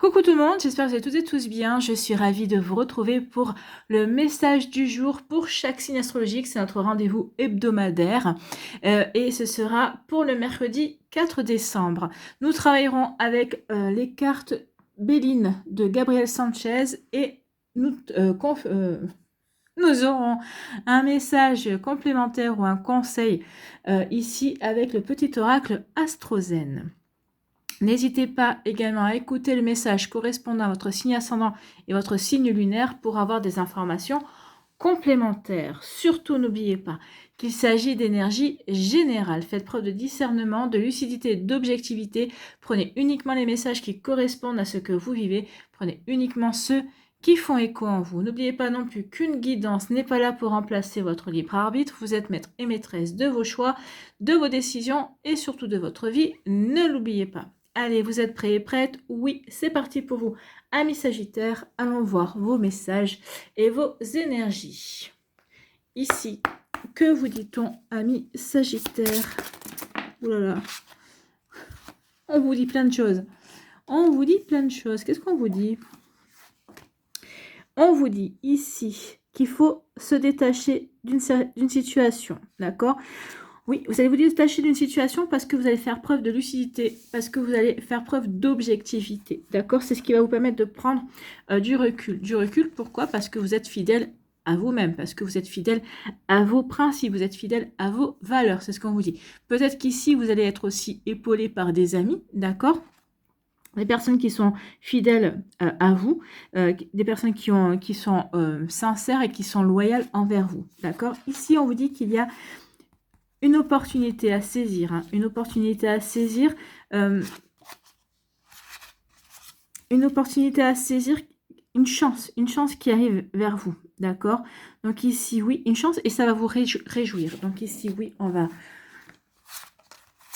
Coucou tout le monde, j'espère que vous allez toutes et tous bien. Je suis ravie de vous retrouver pour le message du jour pour chaque signe astrologique. C'est notre rendez-vous hebdomadaire et ce sera pour le mercredi 4 décembre. Nous travaillerons avec les cartes Béline de Gabriel Sanchez et nous aurons un message complémentaire ou un conseil ici avec le petit oracle Astrozen. N'hésitez pas également à écouter le message correspondant à votre signe ascendant et votre signe lunaire pour avoir des informations complémentaires. Surtout, n'oubliez pas qu'il s'agit d'énergie générale. Faites preuve de discernement, de lucidité, d'objectivité. Prenez uniquement les messages qui correspondent à ce que vous vivez. Prenez uniquement ceux qui font écho en vous. N'oubliez pas non plus qu'une guidance n'est pas là pour remplacer votre libre arbitre. Vous êtes maître et maîtresse de vos choix, de vos décisions et surtout de votre vie. Ne l'oubliez pas. Allez, vous êtes prêts et prêtes? Oui, c'est parti pour vous. Amis Sagittaires, allons voir vos messages et vos énergies. Ici, que vous dit-on, amis Sagittaires? Ouh là là. On vous dit plein de choses. On vous dit plein de choses. Qu'est-ce qu'on vous dit? On vous dit ici qu'il faut se détacher d'une situation, d'accord? Oui, vous allez vous détacher d'une situation parce que vous allez faire preuve de lucidité, parce que vous allez faire preuve d'objectivité, d'accord? C'est ce qui va vous permettre de prendre du recul. Du recul, pourquoi? Parce que vous êtes fidèle à vous-même, parce que vous êtes fidèle à vos principes, vous êtes fidèle à vos valeurs, c'est ce qu'on vous dit. Peut-être qu'ici, vous allez être aussi épaulé par des amis, d'accord? Des personnes qui sont fidèles à vous, des personnes qui sont sincères et qui sont loyales envers vous, d'accord? Ici, on vous dit qu'il y a une opportunité à saisir, hein, une opportunité à saisir, une chance qui arrive vers vous, d'accord? Donc ici, oui, une chance, et ça va vous réjouir. Donc ici, oui, on va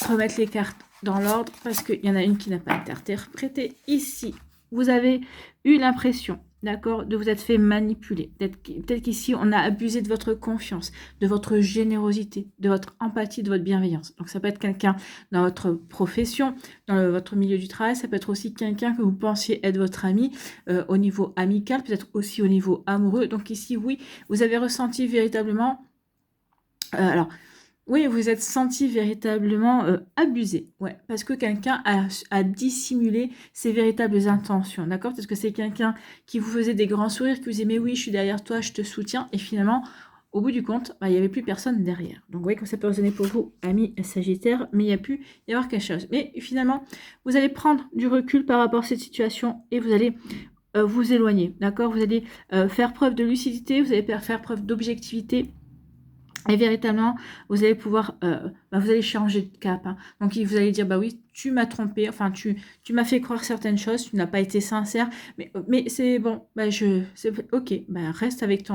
remettre les cartes dans l'ordre, parce qu'il y en a une qui n'a pas été interprétée. Ici, vous avez eu l'impression, d'accord, de vous être fait manipuler. Peut-être qu'ici, on a abusé de votre confiance, de votre générosité, de votre empathie, de votre bienveillance. Donc, ça peut être quelqu'un dans votre profession, dans votre milieu du travail. Ça peut être aussi quelqu'un que vous pensiez être votre ami au niveau amical, peut-être aussi au niveau amoureux. Donc, ici, oui, vous avez ressenti véritablement... oui, vous êtes senti véritablement abusé, ouais, parce que quelqu'un a dissimulé ses véritables intentions, d'accord? Parce que c'est quelqu'un qui vous faisait des grands sourires, qui vous disait « mais oui, je suis derrière toi, je te soutiens », et finalement, au bout du compte, il n'y avait plus personne derrière. Donc, vous voyez comme ça peut résonner pour vous, amis Sagittaires, mais il y a pu y avoir quelque chose. Mais finalement, vous allez prendre du recul par rapport à cette situation et vous allez vous éloigner, d'accord? Vous allez faire preuve de lucidité, vous allez faire preuve d'objectivité. Et véritablement, vous allez pouvoir, vous allez changer de cap, hein. Donc, vous allez dire, bah oui, tu m'as trompé, enfin, tu m'as fait croire certaines choses, tu n'as pas été sincère, mais c'est bon, ok, reste avec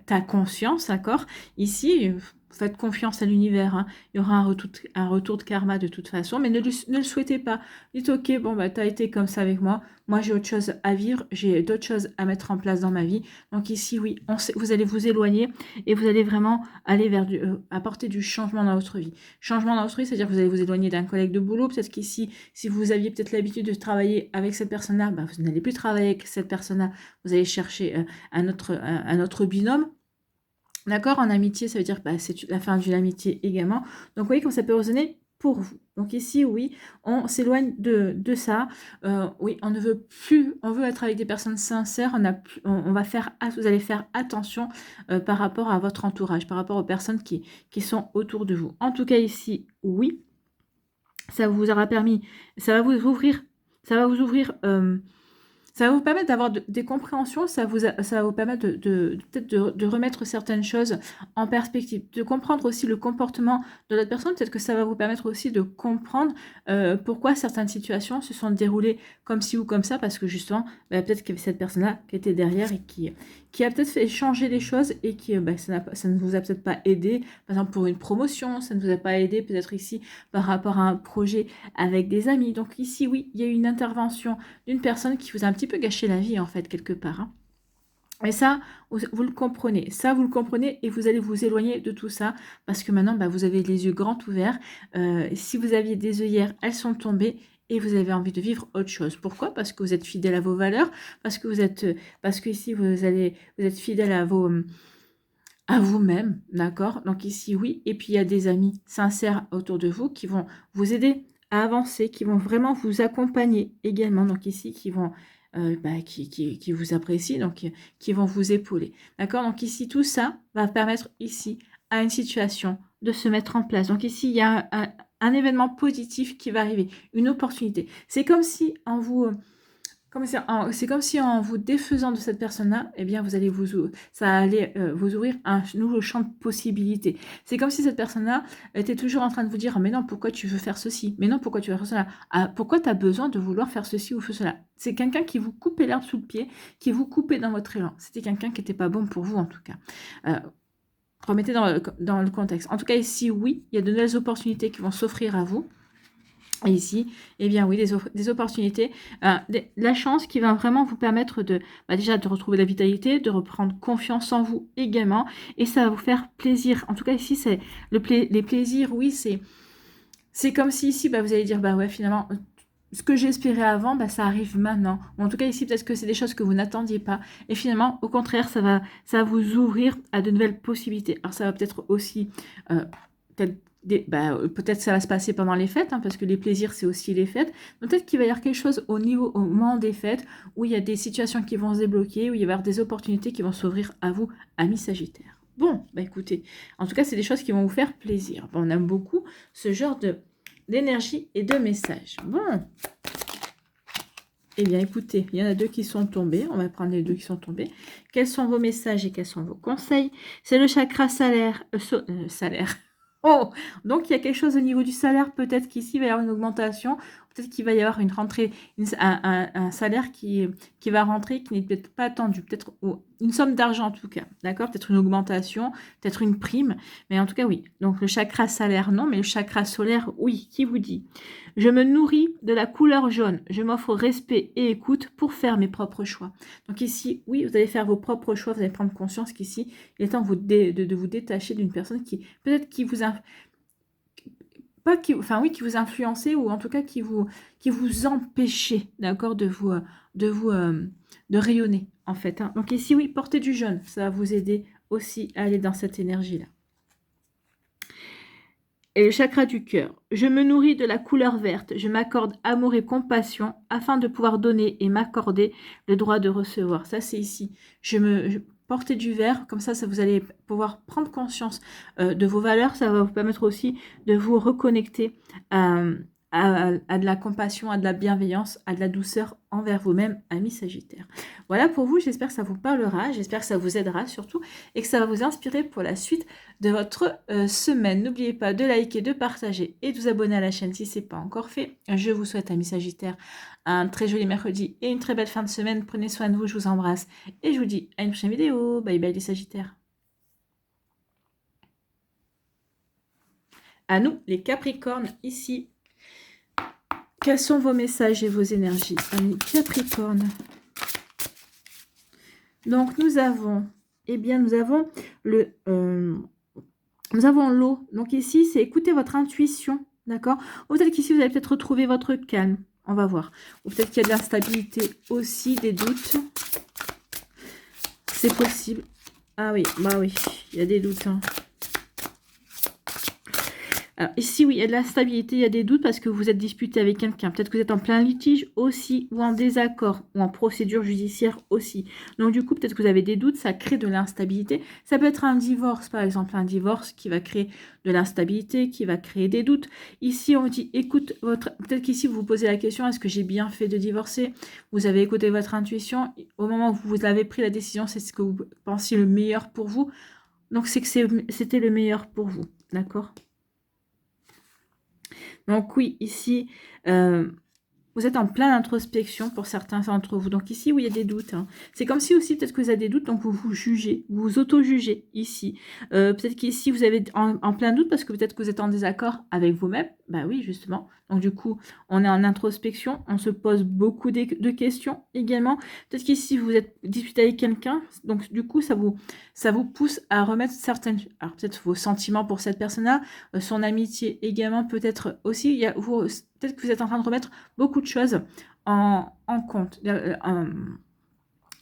ta conscience, d'accord? Ici, faites confiance à l'univers, hein. Il y aura un retour de karma de toute façon, mais ne le souhaitez pas. Dites, ok, bon, t'as été comme ça avec moi j'ai autre chose à vivre, j'ai d'autres choses à mettre en place dans ma vie. Donc ici, oui, vous allez vous éloigner et vous allez vraiment aller vers apporter du changement dans votre vie. Changement dans votre vie, c'est-à-dire que vous allez vous éloigner d'un collègue de boulot. Peut-être qu'ici, si vous aviez peut-être l'habitude de travailler avec cette personne-là, vous n'allez plus travailler avec cette personne-là. Vous allez chercher un autre binôme. D'accord? En amitié, ça veut dire que c'est la fin d'une amitié également. Donc, vous voyez comme ça peut résonner pour vous. Donc ici, oui, on s'éloigne de ça. Oui, on ne veut plus, on veut être avec des personnes sincères. Vous allez faire attention par rapport à votre entourage, par rapport aux personnes qui sont autour de vous. En tout cas, ici, oui, ça vous aura permis, ça va vous ouvrir, ça va vous permettre d'avoir des compréhensions, ça va vous permettre peut-être de remettre certaines choses en perspective, de comprendre aussi le comportement de l'autre personne. Peut-être que ça va vous permettre aussi de comprendre pourquoi certaines situations se sont déroulées comme ci ou comme ça, parce que justement, peut-être qu'il y avait cette personne-là qui était derrière et qui a peut-être fait changer les choses et qui ça ne vous a peut-être pas aidé, par exemple pour une promotion, ça ne vous a pas aidé peut-être ici par rapport à un projet avec des amis. Donc ici, oui, il y a eu une intervention d'une personne qui vous a un petit peu gâché la vie en fait quelque part, hein. Et ça, vous le comprenez. Ça, vous le comprenez et vous allez vous éloigner de tout ça parce que maintenant, vous avez les yeux grands ouverts. Si vous aviez des œillères, elles sont tombées et vous avez envie de vivre autre chose. Pourquoi? Parce que vous êtes fidèle à vos valeurs, parce que ici vous êtes fidèle à vous-même, d'accord? Donc ici, oui. Et puis, il y a des amis sincères autour de vous qui vont vous aider à avancer, qui vont vraiment vous accompagner également. Donc ici, qui vous apprécient, donc qui vont vous épauler, d'accord? Donc ici, tout ça va permettre ici à une situation de se mettre en place. Donc ici, il y a un événement positif qui va arriver, une opportunité. C'est comme si en vous... C'est comme si en vous défaisant de cette personne-là, eh bien, ça allait vous ouvrir un nouveau champ de possibilités. C'est comme si cette personne-là était toujours en train de vous dire, mais non, pourquoi tu veux faire ceci? Mais non, pourquoi tu veux faire cela? Ah, pourquoi tu as besoin de vouloir faire ceci ou faire cela? C'est quelqu'un qui vous coupait l'herbe sous le pied, qui vous coupait dans votre élan. C'était quelqu'un qui n'était pas bon pour vous, en tout cas. Remettez dans le contexte. En tout cas, ici, oui, il y a de nouvelles opportunités qui vont s'offrir à vous. Et ici, eh bien oui, des opportunités, la chance qui va vraiment vous permettre déjà de retrouver la vitalité, de reprendre confiance en vous également, et ça va vous faire plaisir. En tout cas ici, c'est les plaisirs, oui, c'est comme si ici, vous allez dire, ouais, finalement, ce que j'espérais avant, ça arrive maintenant. Ou en tout cas ici, peut-être que c'est des choses que vous n'attendiez pas, et finalement, au contraire, ça va vous ouvrir à de nouvelles possibilités. Alors ça va peut-être aussi, peut-être ça va se passer pendant les fêtes, parce que les plaisirs, c'est aussi les fêtes. Peut-être qu'il va y avoir quelque chose au moment des fêtes, où il y a des situations qui vont se débloquer, où il va y avoir des opportunités qui vont s'ouvrir à vous, amis Sagittaires. Bon, écoutez, en tout cas, c'est des choses qui vont vous faire plaisir. On aime beaucoup ce genre d'énergie et de messages. Bon, eh bien, écoutez, il y en a 2 qui sont tombés. On va prendre les 2 qui sont tombés. Quels sont vos messages et quels sont vos conseils? C'est le chakra salaire. Salaire. Oh, donc il y a quelque chose au niveau du salaire, peut-être qu'ici il va y avoir une augmentation, peut-être qu'il va y avoir une rentrée, un salaire qui va rentrer, qui n'est peut-être pas attendu, peut-être une somme d'argent en tout cas, d'accord? Peut-être une augmentation, peut-être une prime, mais en tout cas oui. Donc le chakra salaire non, mais le chakra solaire oui, qui vous dit? Je me nourris de la couleur jaune, je m'offre respect et écoute pour faire mes propres choix. Donc ici, oui, vous allez faire vos propres choix, vous allez prendre conscience qu'ici, il est temps de vous détacher d'une personne qui, peut-être qui vous qui vous influencez ou en tout cas qui vous empêchez, d'accord, de rayonner en fait. Donc ici, oui, portez du jaune, ça va vous aider aussi à aller dans cette énergie-là. Et le chakra du cœur. Je me nourris de la couleur verte. Je m'accorde amour et compassion afin de pouvoir donner et m'accorder le droit de recevoir. Ça, c'est ici. Portez du vert. Comme ça, vous allez pouvoir prendre conscience de vos valeurs. Ça va vous permettre aussi de vous reconnecter à de la compassion, à de la bienveillance, à de la douceur envers vous-même, amis Sagittaires. Voilà pour vous, j'espère que ça vous parlera, j'espère que ça vous aidera surtout et que ça va vous inspirer pour la suite de votre semaine. N'oubliez pas de liker, de partager et de vous abonner à la chaîne si ce n'est pas encore fait. Je vous souhaite, amis Sagittaires, un très joli mercredi et une très belle fin de semaine. Prenez soin de vous, je vous embrasse et je vous dis à une prochaine vidéo. Bye bye les Sagittaires. À nous, les Capricornes, ici. Quels sont vos messages et vos énergies, amis Capricorne? Donc, nous avons l'eau. Donc, ici, c'est écouter votre intuition, d'accord? Ou peut-être qu'ici, vous allez peut-être retrouver votre calme. On va voir. Ou peut-être qu'il y a de l'instabilité aussi, des doutes. C'est possible. Ah oui, oui, il y a des doutes, Alors ici, oui, il y a de la stabilité, il y a des doutes parce que vous êtes disputé avec quelqu'un. Peut-être que vous êtes en plein litige aussi, ou en désaccord, ou en procédure judiciaire aussi. Donc du coup, peut-être que vous avez des doutes, ça crée de l'instabilité. Ça peut être un divorce, par exemple, un divorce qui va créer de l'instabilité, qui va créer des doutes. Ici, on vous dit, écoute, peut-être qu'ici, vous vous posez la question, est-ce que j'ai bien fait de divorcer? Vous avez écouté votre intuition. Au moment où vous avez pris la décision, c'est ce que vous pensiez le meilleur pour vous. Donc c'est que c'était le meilleur pour vous, d'accord? Donc oui, ici, vous êtes en pleine introspection pour certains d'entre vous. Donc ici, oui, il y a des doutes. C'est comme si aussi, peut-être que vous avez des doutes, donc vous vous jugez, vous vous auto-jugez ici. Peut-être qu'ici, vous avez en plein doute parce que peut-être que vous êtes en désaccord avec vous-même, Bah oui, justement. Donc du coup, on est en introspection, on se pose beaucoup de questions également. Peut-être qu'ici, vous êtes disputé avec quelqu'un, donc du coup, ça vous pousse à remettre certaines... Alors peut-être vos sentiments pour cette personne-là, son amitié également, peut-être aussi. Peut-être que vous êtes en train de remettre beaucoup de choses en compte,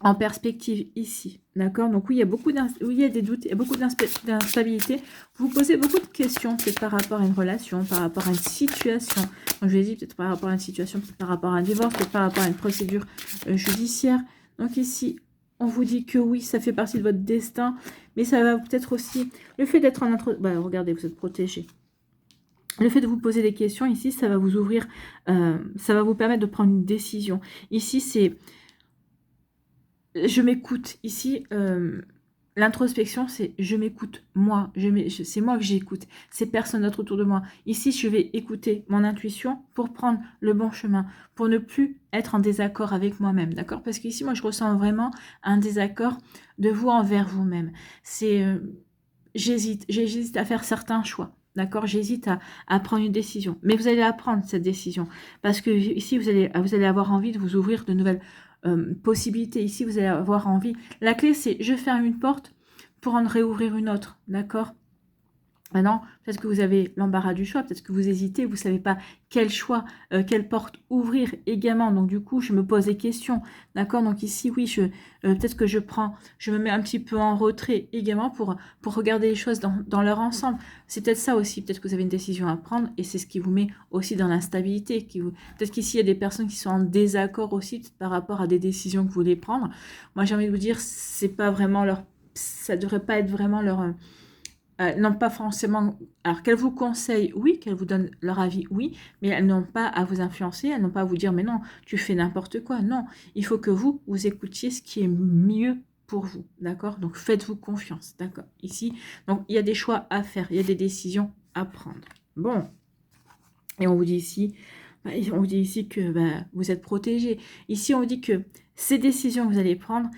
en perspective ici, d'accord? Donc oui, il y a des doutes, il y a beaucoup d'instabilité. Vous posez beaucoup de questions, peut-être par rapport à une relation, par rapport à une situation. Donc je l'ai dit, peut-être par rapport à une situation, peut-être par rapport à un divorce, peut-être par rapport à une procédure judiciaire. Donc ici, on vous dit que oui, ça fait partie de votre destin, mais ça va peut-être aussi... Le fait d'être en regardez, vous êtes protégé. Le fait de vous poser des questions, ici, ça va vous ouvrir, ça va vous permettre de prendre une décision. Ici, c'est... Je m'écoute. Ici, l'introspection, c'est je m'écoute, moi. C'est moi que j'écoute. C'est personne d'autre autour de moi. Ici, je vais écouter mon intuition pour prendre le bon chemin, pour ne plus être en désaccord avec moi-même, d'accord? Parce qu'ici, moi, je ressens vraiment un désaccord de vous envers vous-même. C'est... j'hésite à faire certains choix. D'accord, j'hésite à prendre une décision. Mais vous allez la prendre, cette décision. Parce que ici, vous allez avoir envie de vous ouvrir de nouvelles possibilités. Ici, vous allez avoir envie. La clé, c'est je ferme une porte pour en réouvrir une autre. D'accord? Maintenant, peut-être que vous avez l'embarras du choix, peut-être que vous hésitez, vous ne savez pas quel choix, quelle porte ouvrir également. Donc du coup, je me pose des questions, d'accord? Donc ici, oui, peut-être que je me mets un petit peu en retrait également pour regarder les choses dans leur ensemble. C'est peut-être ça aussi, peut-être que vous avez une décision à prendre et c'est ce qui vous met aussi dans l'instabilité. Peut-être qu'ici, il y a des personnes qui sont en désaccord aussi par rapport à des décisions que vous voulez prendre. Moi, j'ai envie de vous dire, c'est pas vraiment ça devrait pas être vraiment leur... n'ont pas forcément... Alors, qu'elles vous conseillent, oui, qu'elles vous donnent leur avis, oui, mais elles n'ont pas à vous influencer, elles n'ont pas à vous dire, mais non, tu fais n'importe quoi. Non, il faut que vous écoutiez ce qui est mieux pour vous, d'accord? Donc, faites-vous confiance, d'accord? Ici, donc, il y a des choix à faire, il y a des décisions à prendre. Bon, et on vous dit ici... que vous êtes protégé. Ici, on vous dit que ces décisions que vous allez prendre,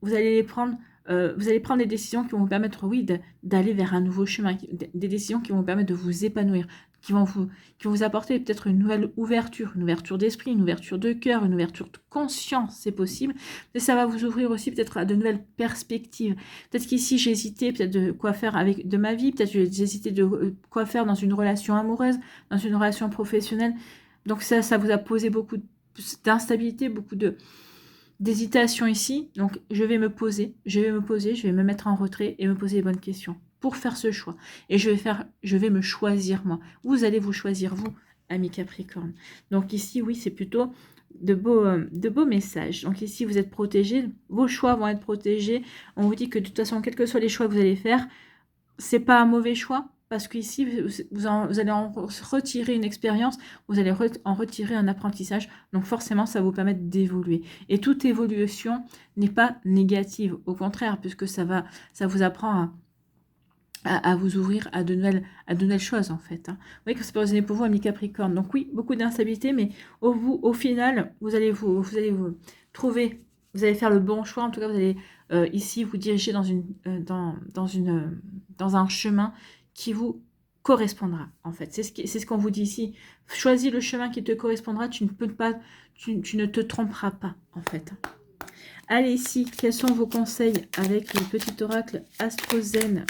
vous allez les prendre... vous allez prendre des décisions qui vont vous permettre, oui, d'aller vers un nouveau chemin, des décisions qui vont vous permettre de vous épanouir, qui vont vous apporter peut-être une nouvelle ouverture d'esprit, une ouverture de cœur, une ouverture de conscience, c'est possible. Et ça va vous ouvrir aussi peut-être à de nouvelles perspectives. Peut-être qu'ici, j'hésitais peut-être de quoi faire de ma vie, peut-être j'hésitais de quoi faire dans une relation amoureuse, dans une relation professionnelle. Donc ça vous a posé beaucoup d'instabilité, beaucoup d'hésitation ici. Donc, je vais me poser, je vais me mettre en retrait et me poser les bonnes questions pour faire ce choix. Et je vais me choisir moi. Vous allez vous choisir vous, ami Capricorne. Donc ici, oui, c'est plutôt de beaux messages. Donc ici, vous êtes protégés, vos choix vont être protégés. On vous dit que de toute façon, quels que soient les choix que vous allez faire, c'est pas un mauvais choix. Parce qu'ici, vous allez en retirer une expérience, vous allez en retirer un apprentissage. Donc forcément, ça va vous permettre d'évoluer. Et toute évolution n'est pas négative. Au contraire, puisque ça vous apprend à vous ouvrir à de nouvelles choses, en fait. Vous voyez que c'est pas résonné pour vous, ami Capricorne. Donc oui, beaucoup d'instabilité, mais au final, vous allez vous trouver, vous allez faire le bon choix. En tout cas, vous allez ici vous diriger dans un chemin qui vous correspondra, en fait. C'est ce qu'on vous dit ici. Choisis le chemin qui te correspondra, tu ne te tromperas pas, en fait. Allez, ici, quels sont vos conseils avec le petit oracle Astrozen?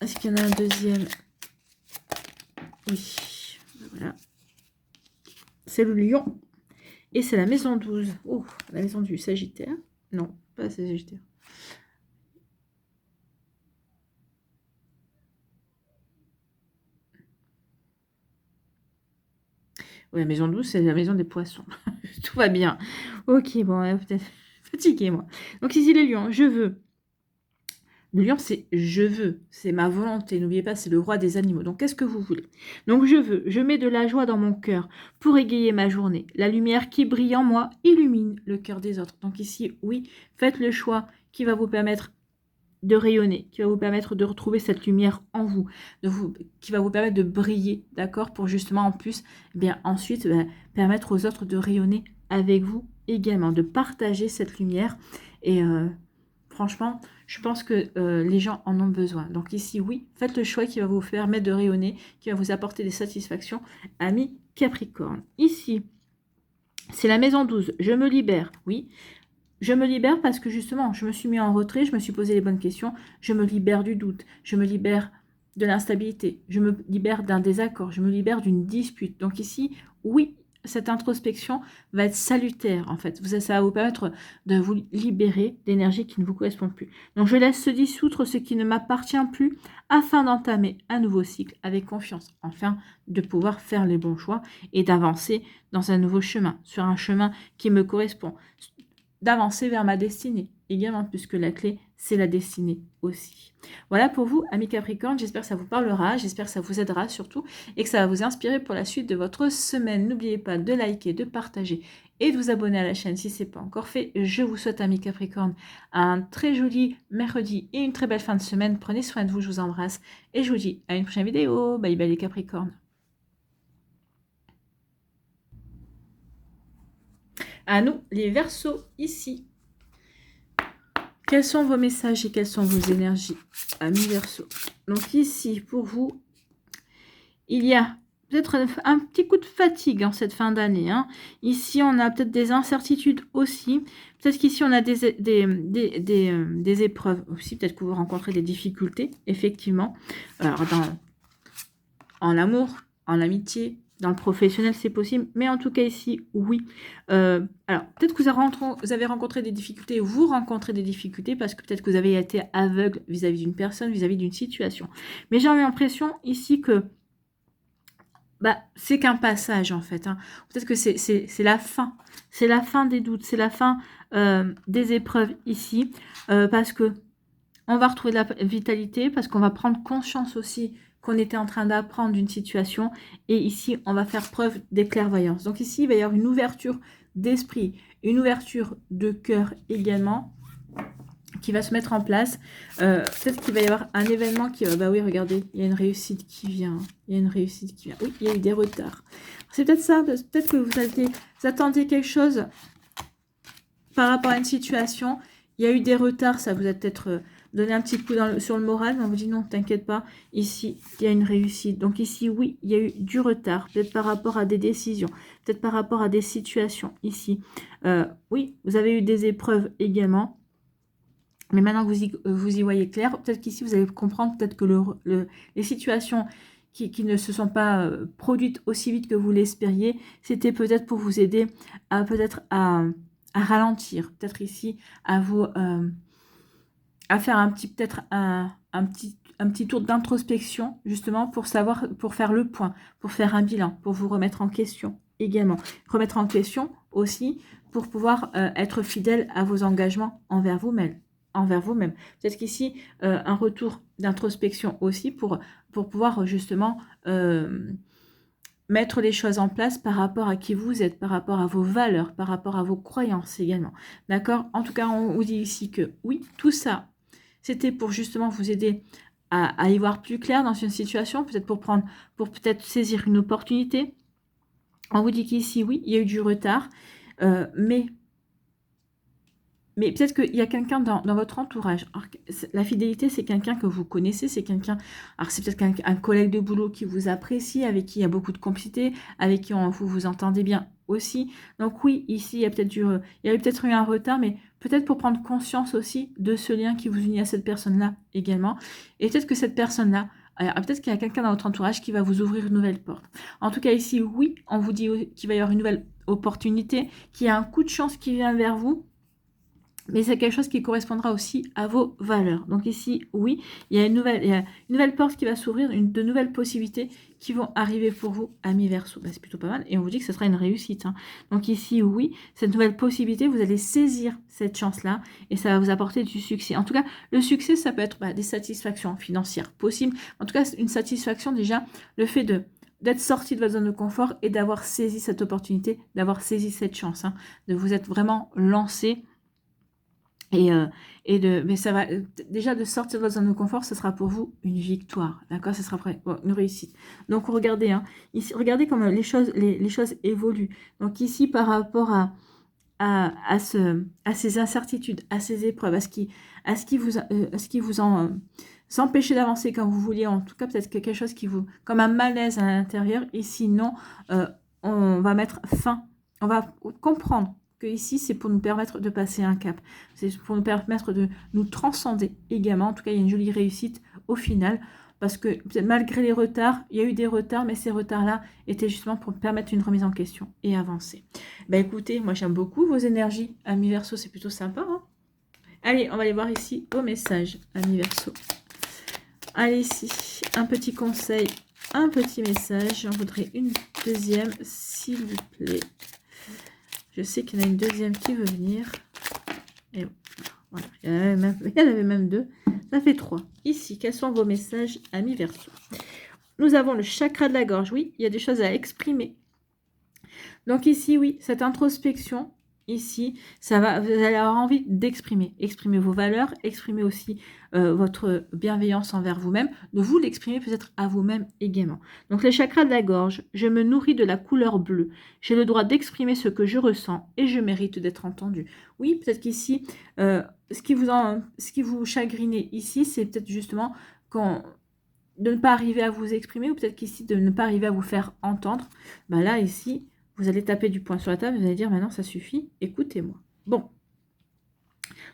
Est-ce qu'il y en a un deuxième? Oui, voilà. C'est le lion. Et c'est la maison 12. Oh, la maison du Sagittaire. Non, pas la Sagittaire. Ouais, la maison 12, c'est la maison des poissons. Tout va bien. Ok, bon, peut-être fatiguée, moi. Donc ici, les lions, je veux. Le lion, c'est je veux, c'est ma volonté. N'oubliez pas, c'est le roi des animaux. Donc, qu'est-ce que vous voulez? Donc, je mets de la joie dans mon cœur pour égayer ma journée. La lumière qui brille en moi illumine le cœur des autres. Donc ici, oui, faites le choix qui va vous permettre de rayonner, qui va vous permettre de retrouver cette lumière en vous, qui va vous permettre de briller, d'accord? Pour justement, en plus, ensuite, permettre aux autres de rayonner avec vous également, de partager cette lumière. Et franchement, je pense que les gens en ont besoin. Donc ici, oui, faites le choix qui va vous permettre de rayonner, qui va vous apporter des satisfactions, amis Capricorne. Ici, c'est la maison 12. Je me libère, oui. Je me libère parce que justement, je me suis mis en retrait, je me suis posé les bonnes questions, je me libère du doute, je me libère de l'instabilité, je me libère d'un désaccord, je me libère d'une dispute. Donc ici, oui, cette introspection va être salutaire en fait. Ça va vous permettre de vous libérer d'énergie qui ne vous correspond plus. Donc je laisse se dissoudre ce qui ne m'appartient plus afin d'entamer un nouveau cycle avec confiance, afin de pouvoir faire les bons choix et d'avancer dans un nouveau chemin, sur un chemin qui me correspond, d'avancer vers ma destinée également, puisque la clé, c'est la destinée aussi. Voilà pour vous, amis Capricorne, j'espère que ça vous parlera, j'espère que ça vous aidera surtout, et que ça va vous inspirer pour la suite de votre semaine. N'oubliez pas de liker, de partager et de vous abonner à la chaîne si ce n'est pas encore fait. Je vous souhaite, amis Capricorne, un très joli mercredi et une très belle fin de semaine. Prenez soin de vous, je vous embrasse, et je vous dis à une prochaine vidéo. Bye bye les Capricornes. À nous, les Verseaux, ici. Quels sont vos messages et quelles sont vos énergies, amis Verseaux? Donc ici, pour vous, il y a peut-être un petit coup de fatigue en cette fin d'année. Hein. Ici, on a peut-être des incertitudes aussi. Peut-être qu'ici, on a des épreuves aussi. Peut-être que vous rencontrez des difficultés, effectivement. Alors, en amour, en amitié, dans le professionnel, c'est possible. Mais en tout cas, ici, oui. Alors, peut-être que vous avez rencontré des difficultés, vous rencontrez des difficultés parce que peut-être que vous avez été aveugle vis-à-vis d'une personne, vis-à-vis d'une situation. Mais j'ai l'impression ici que c'est qu'un passage, en fait. Hein. Peut-être que c'est la fin. C'est la fin des doutes. C'est la fin des épreuves ici. Parce que on va retrouver de la vitalité, parce qu'on va prendre conscience aussi qu'on était en train d'apprendre d'une situation. Et ici, on va faire preuve de clairvoyance. Donc ici, il va y avoir une ouverture d'esprit, une ouverture de cœur également, qui va se mettre en place. Peut-être qu'il va y avoir un événement qui va... Bah oui, regardez, il y a une réussite qui vient. Il y a une réussite qui vient. Oui, il y a eu des retards. C'est peut-être ça. Peut-être que vous attendiez quelque chose par rapport à une situation. Il y a eu des retards. Ça vous a peut-être... donner un petit coup sur le moral, mais on vous dit non, t'inquiète pas, ici, il y a une réussite. Donc ici, oui, il y a eu du retard, peut-être par rapport à des décisions, peut-être par rapport à des situations, ici. Oui, vous avez eu des épreuves également, mais maintenant que vous y voyez clair, peut-être qu'ici, vous allez comprendre, peut-être que les situations qui ne se sont pas produites aussi vite que vous l'espériez, c'était peut-être pour vous aider à peut-être à ralentir, peut-être ici, à vous... à faire peut-être un petit tour d'introspection, justement, pour faire le point, pour faire un bilan, pour vous remettre en question également. Remettre en question aussi pour pouvoir être fidèle à vos engagements envers vous-même. Peut-être qu'ici, un retour d'introspection aussi pour pouvoir justement mettre les choses en place par rapport à qui vous êtes, par rapport à vos valeurs, par rapport à vos croyances également. D'accord? En tout cas, on vous dit ici que oui, tout ça, c'était pour justement vous aider à y voir plus clair dans une situation, peut-être pour peut-être saisir une opportunité. On vous dit qu'ici, oui, il y a eu du retard, mais peut-être qu'il y a quelqu'un dans votre entourage. Alors, la fidélité, c'est quelqu'un que vous connaissez, c'est quelqu'un... Alors, c'est peut-être un collègue de boulot qui vous apprécie, avec qui il y a beaucoup de complicité, avec qui vous vous entendez bien aussi. Donc oui, ici, il y a peut-être eu un retard, mais peut-être pour prendre conscience aussi de ce lien qui vous unit à cette personne-là également. Et peut-être que cette personne-là, peut-être qu'il y a quelqu'un dans votre entourage qui va vous ouvrir une nouvelle porte. En tout cas, ici, oui, on vous dit qu'il va y avoir une nouvelle opportunité, qu'il y a un coup de chance qui vient vers vous, mais c'est quelque chose qui correspondra aussi à vos valeurs. Donc ici, oui, il y a une nouvelle porte qui va s'ouvrir, de nouvelles possibilités qui vont arriver pour vous, amis Verseau. C'est plutôt pas mal. Et on vous dit que ce sera une réussite. Hein. Donc ici, oui, cette nouvelle possibilité, vous allez saisir cette chance-là et ça va vous apporter du succès. En tout cas, le succès, ça peut être des satisfactions financières possibles. En tout cas, une satisfaction déjà, le fait d'être sorti de votre zone de confort et d'avoir saisi cette opportunité, d'avoir saisi cette chance, hein, de vous être vraiment lancé. Mais ça va déjà de sortir de votre zone de confort, ce sera pour vous une victoire, d'accord? Ce sera une réussite. Donc regardez, hein, ici, regardez comment les choses évoluent. Donc ici, par rapport à ces incertitudes, à ces épreuves, à ce qui vous empêcher d'avancer comme vous vouliez, en tout cas peut-être quelque chose qui vous, comme un malaise à l'intérieur, et sinon on va mettre fin, on va comprendre que ici c'est pour nous permettre de passer un cap, c'est pour nous permettre de nous transcender également, en tout cas il y a une jolie réussite au final, parce que malgré les retards, il y a eu des retards, mais ces retards-là étaient justement pour permettre une remise en question et avancer. Bah écoutez, moi j'aime beaucoup vos énergies, Amis Verseau, c'est plutôt sympa. Hein. Allez, on va aller voir ici vos messages, Amis Verseau. Allez ici, un petit conseil, un petit message. J'en voudrais une deuxième, s'il vous plaît. Je sais qu'il y en a une deuxième qui veut venir. Et voilà, il y en avait même deux. Ça fait 3. Ici, quels sont vos messages, Amis Verseau? Nous avons le chakra de la gorge. Oui, il y a des choses à exprimer. Donc ici, oui, cette introspection, ici, ça va, vous allez avoir envie d'exprimer. Exprimer vos valeurs, exprimer aussi votre bienveillance envers vous-même, de vous l'exprimer peut-être à vous-même également. Donc le chakra de la gorge, je me nourris de la couleur bleue. J'ai le droit d'exprimer ce que je ressens et je mérite d'être entendu. Oui, peut-être qu'ici, ce qui vous chagrinez ici, c'est peut-être justement de ne pas arriver à vous exprimer, ou peut-être qu'ici, de ne pas arriver à vous faire entendre. Ben là, ici, vous allez taper du poing sur la table, vous allez dire, maintenant, ça suffit, écoutez-moi. Bon.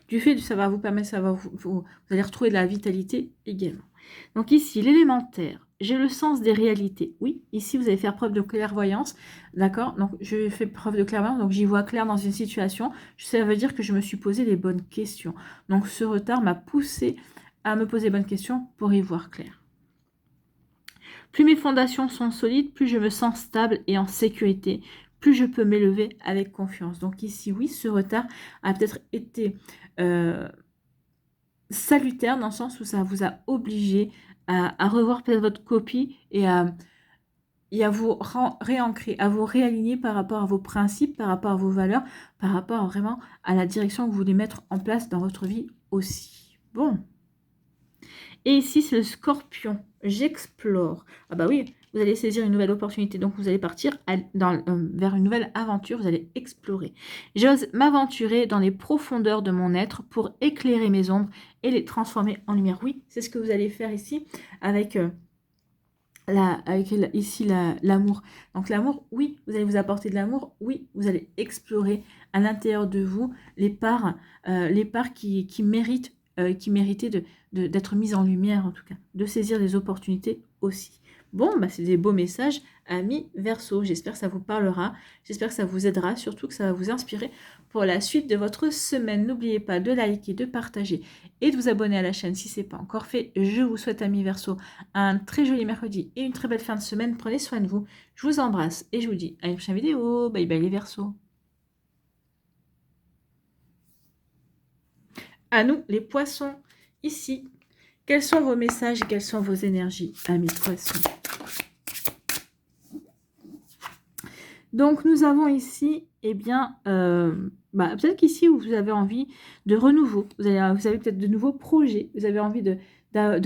Du fait que ça va vous permettre, vous allez retrouver de la vitalité également. Donc ici, l'élémentaire, j'ai le sens des réalités. Oui, ici, vous allez faire preuve de clairvoyance, d'accord? Donc, je fais preuve de clairvoyance, donc j'y vois clair dans une situation. Ça veut dire que je me suis posé les bonnes questions. Donc, ce retard m'a poussé à me poser les bonnes questions pour y voir clair. Plus mes fondations sont solides, plus je me sens stable et en sécurité, plus je peux m'élever avec confiance. Donc ici, oui, ce retard a peut-être été salutaire dans le sens où ça vous a obligé à revoir peut-être votre copie et à vous réancrer, à vous réaligner par rapport à vos principes, par rapport à vos valeurs, par rapport vraiment à la direction que vous voulez mettre en place dans votre vie aussi. Bon. Et ici, c'est le scorpion. J'explore. Ah bah oui, vous allez saisir une nouvelle opportunité. Donc, vous allez partir vers une nouvelle aventure. Vous allez explorer. J'ose m'aventurer dans les profondeurs de mon être pour éclairer mes ombres et les transformer en lumière. Oui, c'est ce que vous allez faire ici avec... ici l'amour. Donc l'amour, oui, vous allez vous apporter de l'amour, oui, vous allez explorer à l'intérieur de vous les parts qui méritent, qui méritaient d'être mises en lumière en tout cas, de saisir les opportunités aussi. Bon, bah, c'est des beaux messages, amis Verseau. J'espère que ça vous parlera, j'espère que ça vous aidera, surtout que ça va vous inspirer pour la suite de votre semaine. N'oubliez pas de liker, de partager et de vous abonner à la chaîne si ce n'est pas encore fait. Je vous souhaite, amis Verseau, un très joli mercredi et une très belle fin de semaine. Prenez soin de vous. Je vous embrasse et je vous dis à une prochaine vidéo. Bye bye les Verseaux. À nous, les poissons, ici. Quels sont vos messages et quelles sont vos énergies, amis poissons? Donc, nous avons ici, eh bien, peut-être qu'ici, vous avez envie de renouveau. Vous avez peut-être de nouveaux projets. Vous avez envie de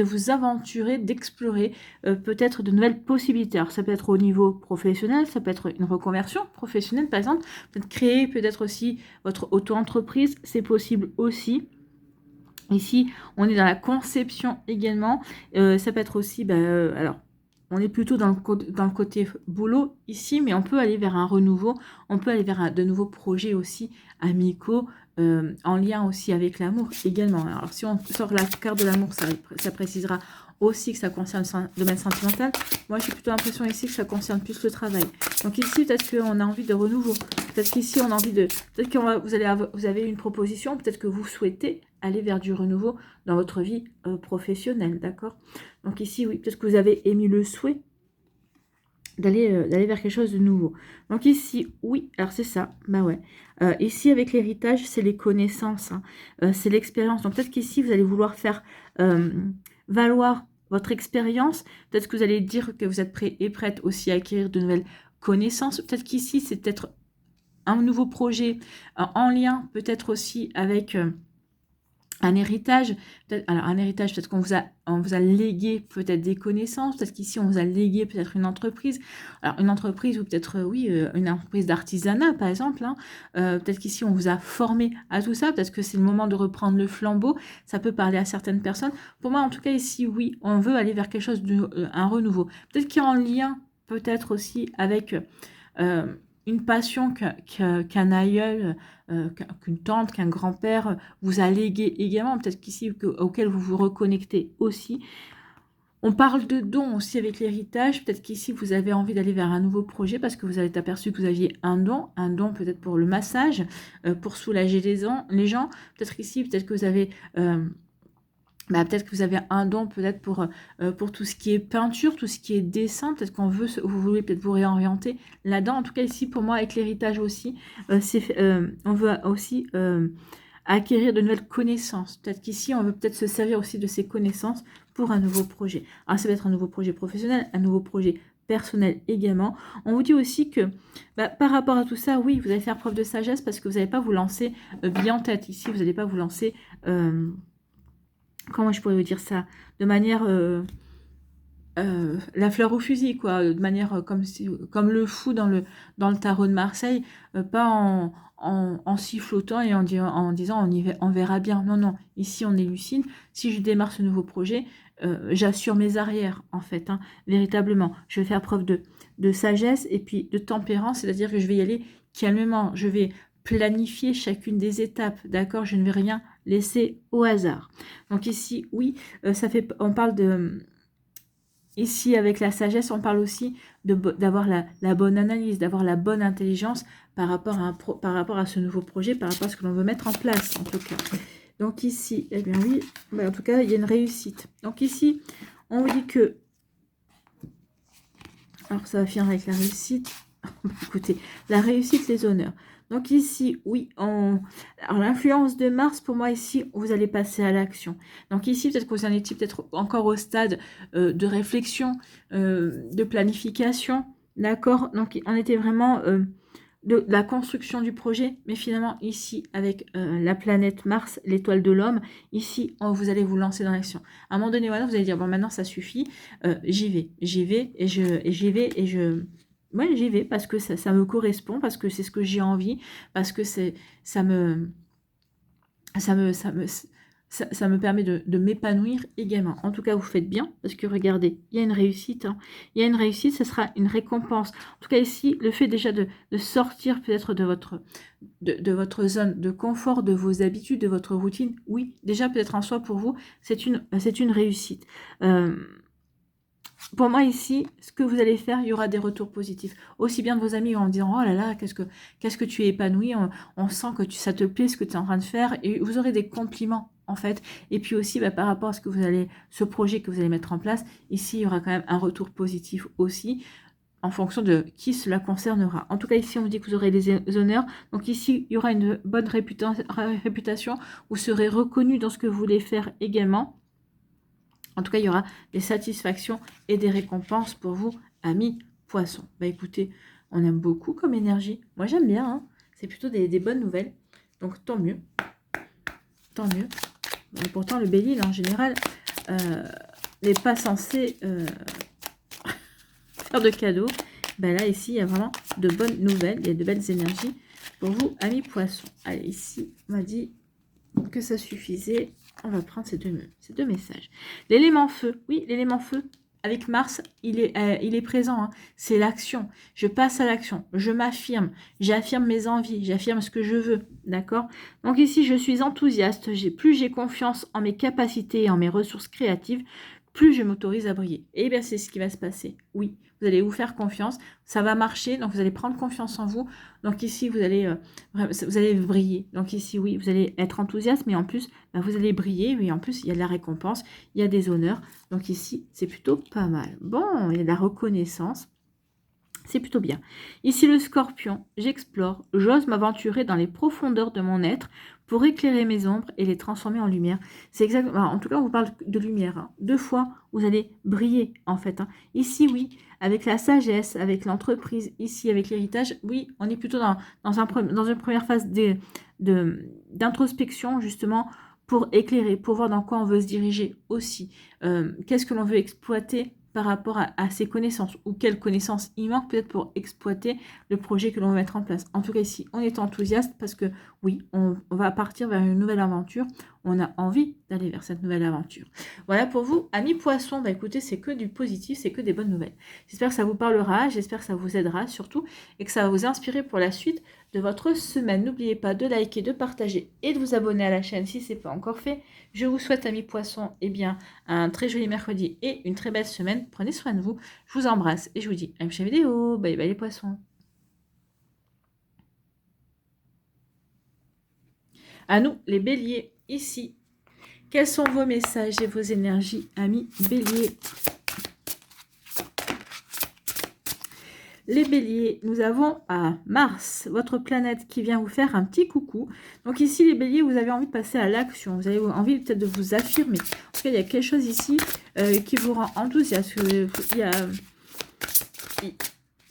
vous aventurer, d'explorer peut-être de nouvelles possibilités. Alors, ça peut être au niveau professionnel, ça peut être une reconversion professionnelle, par exemple. Peut-être créer peut-être aussi votre auto-entreprise. C'est possible aussi. Ici, on est dans la conception également. Ça peut être aussi, alors, on est plutôt dans le côté boulot ici, mais on peut aller vers un renouveau. On peut aller vers de nouveaux projets aussi amicaux, en lien aussi avec l'amour également. Alors, si on sort la carte de l'amour, ça précisera aussi que ça concerne le domaine sentimental. Moi, j'ai plutôt l'impression ici que ça concerne plus le travail. Donc ici, peut-être qu'on a envie de renouveau. Peut-être qu'ici, on a envie de... Peut-être que vous avez une proposition, peut-être que vous souhaitez aller vers du renouveau dans votre vie professionnelle, d'accord? Donc ici, oui, peut-être que vous avez émis le souhait d'aller vers quelque chose de nouveau. Donc ici, oui, alors c'est ça, bah ouais. Ici, avec l'héritage, c'est les connaissances, hein, c'est l'expérience. Donc peut-être qu'ici, vous allez vouloir faire valoir votre expérience. Peut-être que vous allez dire que vous êtes prêt et prête aussi à acquérir de nouvelles connaissances. Peut-être qu'ici, c'est peut-être un nouveau projet en lien, peut-être aussi avec... un héritage, alors un héritage, peut-être on vous a légué peut-être des connaissances, peut-être qu'ici on vous a légué peut-être une entreprise, alors une entreprise ou peut-être oui, une entreprise d'artisanat par exemple, hein. Peut-être qu'ici on vous a formé à tout ça, peut-être que c'est le moment de reprendre le flambeau, ça peut parler à certaines personnes. Pour moi en tout cas ici oui, on veut aller vers quelque chose de un renouveau, peut-être qui est en lien peut-être aussi avec une passion qu'un aïeul, qu'une tante, qu'un grand-père vous a légué également, peut-être qu'ici, auquel vous vous reconnectez aussi. On parle de dons aussi avec l'héritage, peut-être qu'ici vous avez envie d'aller vers un nouveau projet parce que vous avez aperçu que vous aviez un don peut-être pour le massage, pour soulager les gens, peut-être qu'ici, peut-être que vous avez... peut-être que vous avez un don peut-être pour tout ce qui est peinture, tout ce qui est dessin, peut-être vous voulez peut-être vous réorienter là-dedans. En tout cas ici pour moi avec l'héritage aussi, on veut aussi acquérir de nouvelles connaissances. Peut-être qu'ici on veut peut-être se servir aussi de ces connaissances pour un nouveau projet. Alors ça va être un nouveau projet professionnel, un nouveau projet personnel également. On vous dit aussi que par rapport à tout ça, oui, vous allez faire preuve de sagesse parce que vous n'allez pas vous lancer bien en tête. Ici, vous n'allez pas vous lancer... comment je pourrais vous dire ça, de manière la fleur au fusil, quoi, de manière comme le fou dans le tarot de Marseille, pas en sifflotant et en disant on verra bien. Non, non, ici on est lucide. Si je démarre ce nouveau projet, j'assure mes arrières, en fait, hein, véritablement. Je vais faire preuve de sagesse et puis de tempérance, c'est-à-dire que je vais y aller calmement. Je vais planifier chacune des étapes, d'accord? Je ne vais rien laisser au hasard. Donc ici, oui, on parle de... Ici, avec la sagesse, on parle aussi d'avoir la bonne analyse, d'avoir la bonne intelligence par rapport à ce nouveau projet, par rapport à ce que l'on veut mettre en place, en tout cas. Donc ici, eh bien oui, en tout cas, il y a une réussite. Donc ici, on vous dit que... Alors, ça va finir avec la réussite. Écoutez, la réussite, les honneurs. Donc ici, oui, alors l'influence de Mars, pour moi ici, vous allez passer à l'action. Donc ici, peut-être que vous en étiez peut-être encore au stade de réflexion, de planification, d'accord? Donc on était vraiment de la construction du projet, mais finalement ici, avec la planète Mars, l'étoile de l'homme, ici, vous allez vous lancer dans l'action. À un moment donné, voilà, vous allez dire, bon, maintenant ça suffit, j'y vais, ouais, j'y vais parce que ça me correspond, parce que c'est ce que j'ai envie, parce que ça me permet de m'épanouir également. En tout cas, vous faites bien, parce que regardez, il y a une réussite. Hein. Il y a une réussite, ce sera une récompense. En tout cas, ici, le fait déjà de sortir peut-être de votre zone de confort, de vos habitudes, de votre routine, oui, déjà peut-être en soi pour vous, c'est une réussite. Pour moi ici, ce que vous allez faire, il y aura des retours positifs. Aussi bien de vos amis en disant « Oh là là, qu'est-ce que tu es épanoui, on sent que ça te plaît ce que tu es en train de faire. » Et vous aurez des compliments en fait. Et puis aussi par rapport à ce projet que vous allez mettre en place, ici il y aura quand même un retour positif aussi en fonction de qui cela concernera. En tout cas ici on vous dit que vous aurez des honneurs. Donc ici il y aura une bonne réputation. Vous serez reconnu dans ce que vous voulez faire également. En tout cas, il y aura des satisfactions et des récompenses pour vous, amis poissons. Bah écoutez, on aime beaucoup comme énergie. Moi, j'aime bien. Hein. C'est plutôt des bonnes nouvelles. Donc, tant mieux. Tant mieux. Et pourtant, le Bélier, en général, n'est pas censé faire de cadeaux. Bah là, ici, il y a vraiment de bonnes nouvelles. Il y a de belles énergies pour vous, amis poissons. Allez, ici, on m'a dit que ça suffisait. On va prendre ces deux messages. L'élément feu. Oui, l'élément feu. Avec Mars, il est présent. Hein. C'est l'action. Je passe à l'action. Je m'affirme. J'affirme mes envies. J'affirme ce que je veux. D'accord? Donc ici, je suis enthousiaste. Plus j'ai confiance en mes capacités et en mes ressources créatives, plus je m'autorise à briller. Et bien, c'est ce qui va se passer. Oui, vous allez vous faire confiance. Ça va marcher. Donc, vous allez prendre confiance en vous. Donc ici, vous allez briller. Donc ici, oui, vous allez être enthousiaste, mais en plus, vous allez briller. Oui, en plus, il y a de la récompense, il y a des honneurs. Donc ici, c'est plutôt pas mal. Bon, il y a de la reconnaissance. C'est plutôt bien. Ici, le scorpion, j'explore, j'ose m'aventurer dans les profondeurs de mon être pour éclairer mes ombres et les transformer en lumière. C'est exactement, en tout cas, on vous parle de lumière. Hein. 2 fois, vous allez briller, en fait. Hein. Ici, oui, avec la sagesse, avec l'entreprise, ici, avec l'héritage, oui, on est plutôt dans une première phase d'introspection, justement, pour éclairer, pour voir dans quoi on veut se diriger aussi. Qu'est-ce que l'on veut exploiter par rapport à ses connaissances, ou quelles connaissances il manque peut-être pour exploiter le projet que l'on va mettre en place. En tout cas ici, on est enthousiaste parce que oui, on va partir vers une nouvelle aventure, on a envie d'aller vers cette nouvelle aventure. Voilà pour vous, amis poissons, bah écoutez, c'est que du positif, c'est que des bonnes nouvelles. J'espère que ça vous parlera, j'espère que ça vous aidera surtout, et que ça va vous inspirer pour la suite de votre semaine. N'oubliez pas de liker, de partager et de vous abonner à la chaîne si ce n'est pas encore fait. Je vous souhaite, amis poissons, eh bien, un très joli mercredi et une très belle semaine. Prenez soin de vous. Je vous embrasse et je vous dis à une prochaine vidéo. Bye bye les poissons. À nous, les béliers, ici. Quels sont vos messages et vos énergies, amis béliers? Les béliers, nous avons Mars, votre planète qui vient vous faire un petit coucou. Donc ici, les béliers, vous avez envie de passer à l'action. Vous avez envie peut-être de vous affirmer. En tout cas, il y a quelque chose ici qui vous rend enthousiaste.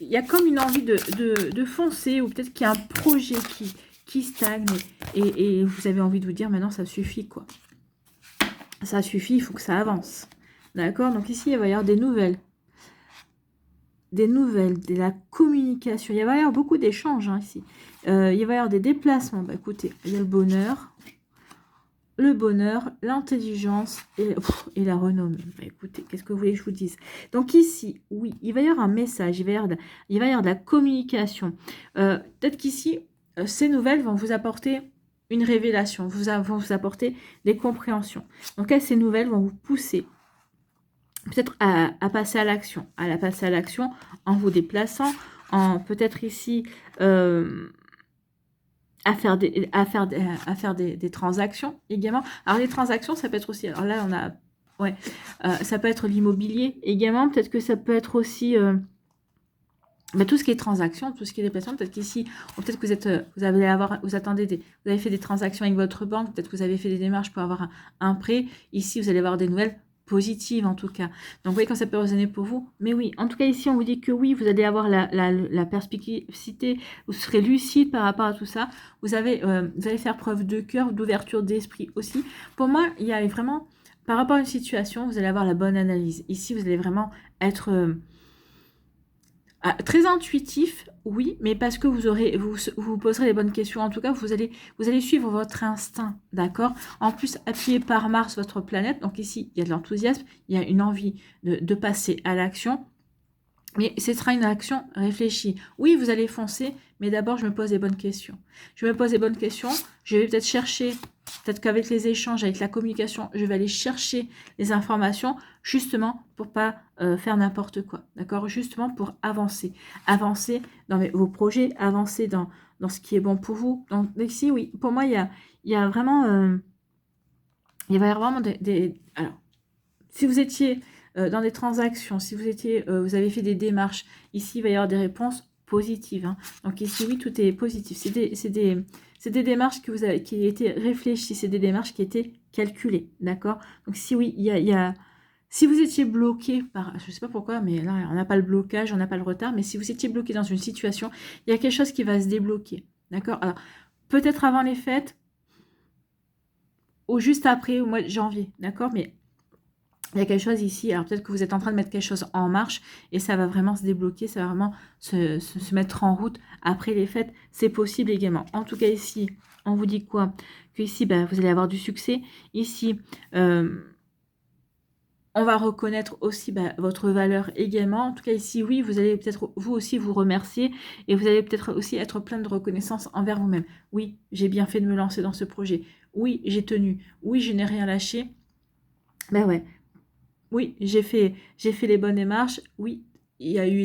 Il y a comme une envie de foncer, ou peut-être qu'il y a un projet qui stagne. Et vous avez envie de vous dire, maintenant, ça suffit, quoi. Ça suffit, il faut que ça avance. D'accord? Donc ici, il va y avoir des nouvelles. De la communication. Il va y avoir beaucoup d'échanges ici. Il va y avoir des déplacements. Bah, écoutez, il y a le bonheur, l'intelligence et la renommée. Bah, écoutez, qu'est-ce que vous voulez que je vous dise? Donc ici, oui, il va y avoir un message, il va y avoir de la communication. Peut-être qu'ici, ces nouvelles vont vous apporter une révélation, vont vous apporter des compréhensions. Donc là, ces nouvelles vont vous pousser peut-être à passer à l'action, en vous déplaçant, en peut-être ici à faire des transactions également. Alors les transactions, ça peut être aussi, alors là on a, ouais, ça peut être l'immobilier également, peut-être que ça peut être aussi tout ce qui est transactions, tout ce qui est déplacement, peut-être qu'ici, peut-être que vous avez fait des transactions avec votre banque, peut-être que vous avez fait des démarches pour avoir un prêt. Ici, vous allez avoir des nouvelles positives en tout cas. Donc vous voyez quand ça peut résonner pour vous. Mais oui, en tout cas ici, on vous dit que oui, vous allez avoir la perspicacité, vous serez lucide par rapport à tout ça. Vous allez faire preuve de cœur, d'ouverture d'esprit aussi. Pour moi, il y a vraiment, par rapport à une situation, vous allez avoir la bonne analyse. Ici, vous allez vraiment être... très intuitif, oui, mais parce que vous poserez les bonnes questions. En tout cas, vous allez suivre votre instinct, d'accord? En plus, appuyé par Mars, votre planète. Donc ici, il y a de l'enthousiasme, il y a une envie de passer à l'action. Mais ce sera une action réfléchie. Oui, vous allez foncer, mais d'abord, je me pose les bonnes questions. Je vais peut-être chercher, peut-être qu'avec les échanges, avec la communication, je vais aller chercher les informations, justement, pour pas faire n'importe quoi, d'accord? Justement, pour avancer. Avancer dans vos projets, avancer dans ce qui est bon pour vous. Donc, ici, oui, pour moi, il y a vraiment... il va y avoir vraiment Alors, si vous étiez... dans des transactions, si vous avez fait des démarches, ici, il va y avoir des réponses positives. Donc ici, oui, tout est positif. C'est des démarches qui étaient réfléchies, c'est des démarches qui étaient calculées, d'accord? Donc ici, oui, si vous étiez bloqué par, je ne sais pas pourquoi, mais là, on n'a pas le blocage, on n'a pas le retard, mais si vous étiez bloqué dans une situation, il y a quelque chose qui va se débloquer, d'accord? Alors, peut-être avant les fêtes, ou juste après, au mois de janvier, d'accord? Mais il y a quelque chose ici, alors peut-être que vous êtes en train de mettre quelque chose en marche et ça va vraiment se débloquer, ça va vraiment se mettre en route après les fêtes, c'est possible également. En tout cas ici, on vous dit quoi? Que ici, vous allez avoir du succès. Ici, on va reconnaître aussi votre valeur également. En tout cas ici, oui, vous allez peut-être vous aussi vous remercier et vous allez peut-être aussi être plein de reconnaissance envers vous-même. Oui, j'ai bien fait de me lancer dans ce projet. Oui, j'ai tenu. Oui, je n'ai rien lâché. Ouais. Oui, j'ai fait les bonnes démarches. Oui, il y a eu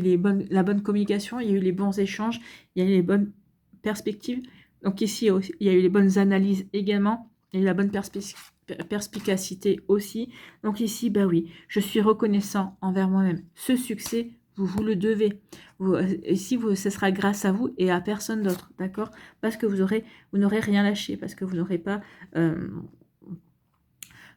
la bonne communication, il y a eu les bons échanges, il y a eu les bonnes perspectives. Donc ici, il y a eu les bonnes analyses également, il y a eu la bonne perspicacité aussi. Donc ici, oui, je suis reconnaissant envers moi-même. Ce succès, vous le devez. Ici, ce sera grâce à vous et à personne d'autre, d'accord? Parce que vous n'aurez rien lâché, parce que vous n'aurez pas...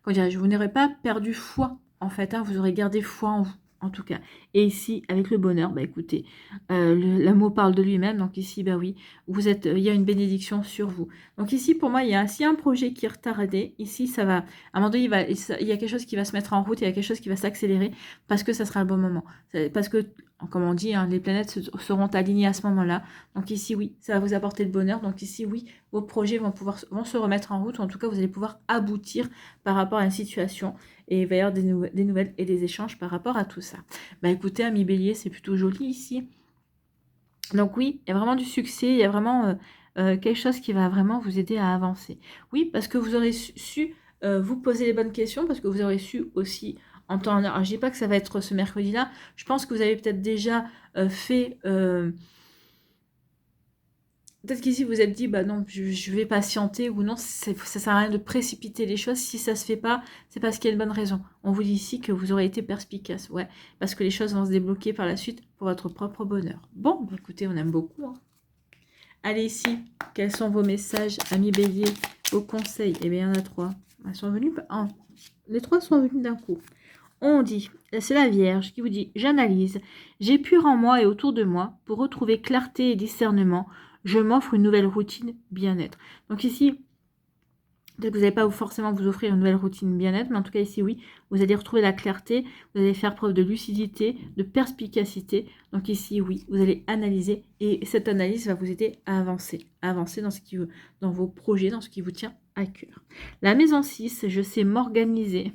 vous n'aurez pas perdu foi, en fait, vous aurez gardé foi en vous, en tout cas. Et ici, avec le bonheur, bah écoutez, l'amour parle de lui-même. Donc ici, bah oui, vous êtes, il y a une bénédiction sur vous. Donc ici, pour moi, s'il y a un projet qui est retardé, ici, ça va, à un moment donné, il y a quelque chose qui va se mettre en route, il y a quelque chose qui va s'accélérer parce que ça sera le bon moment. Parce que, comme on dit, hein, les planètes seront alignées à ce moment-là. Donc ici, oui, ça va vous apporter le bonheur. Donc ici, oui, vos projets vont se remettre en route, ou en tout cas, vous allez pouvoir aboutir par rapport à une situation. Et il va y avoir des nouvelles et des échanges par rapport à tout ça. Bah écoutez, ami Bélier, c'est plutôt joli ici. Donc oui, il y a vraiment du succès, il y a vraiment quelque chose qui va vraiment vous aider à avancer. Oui, parce que vous aurez su vous poser les bonnes questions, parce que vous aurez su aussi en temps en heure. Alors, je dis pas que ça va être ce mercredi-là, je pense que vous avez peut-être déjà fait... Peut-être qu'ici vous êtes dit, bah non, je vais patienter, ou non, ça sert à rien de précipiter les choses. Si ça se fait pas, c'est parce qu'il y a une bonne raison. On vous dit ici que vous aurez été perspicace, ouais, parce que les choses vont se débloquer par la suite pour votre propre bonheur. Bon, bah, écoutez, on aime beaucoup. Hein. Allez ici, quels sont vos messages, amis Bélier, vos conseils? Eh bien, il y en a 3. Elles sont venues, les 3 sont venues d'un coup. On dit, c'est la Vierge qui vous dit, j'analyse, j'ai pur en moi et autour de moi pour retrouver clarté et discernement. Je m'offre une nouvelle routine bien-être. Donc ici, peut-être que vous n'allez pas forcément vous offrir une nouvelle routine bien-être, mais en tout cas ici, oui, vous allez retrouver la clarté, vous allez faire preuve de lucidité, de perspicacité. Donc ici, oui, vous allez analyser et cette analyse va vous aider à avancer dans vos projets, dans ce qui vous tient à cœur. La maison 6, je sais m'organiser.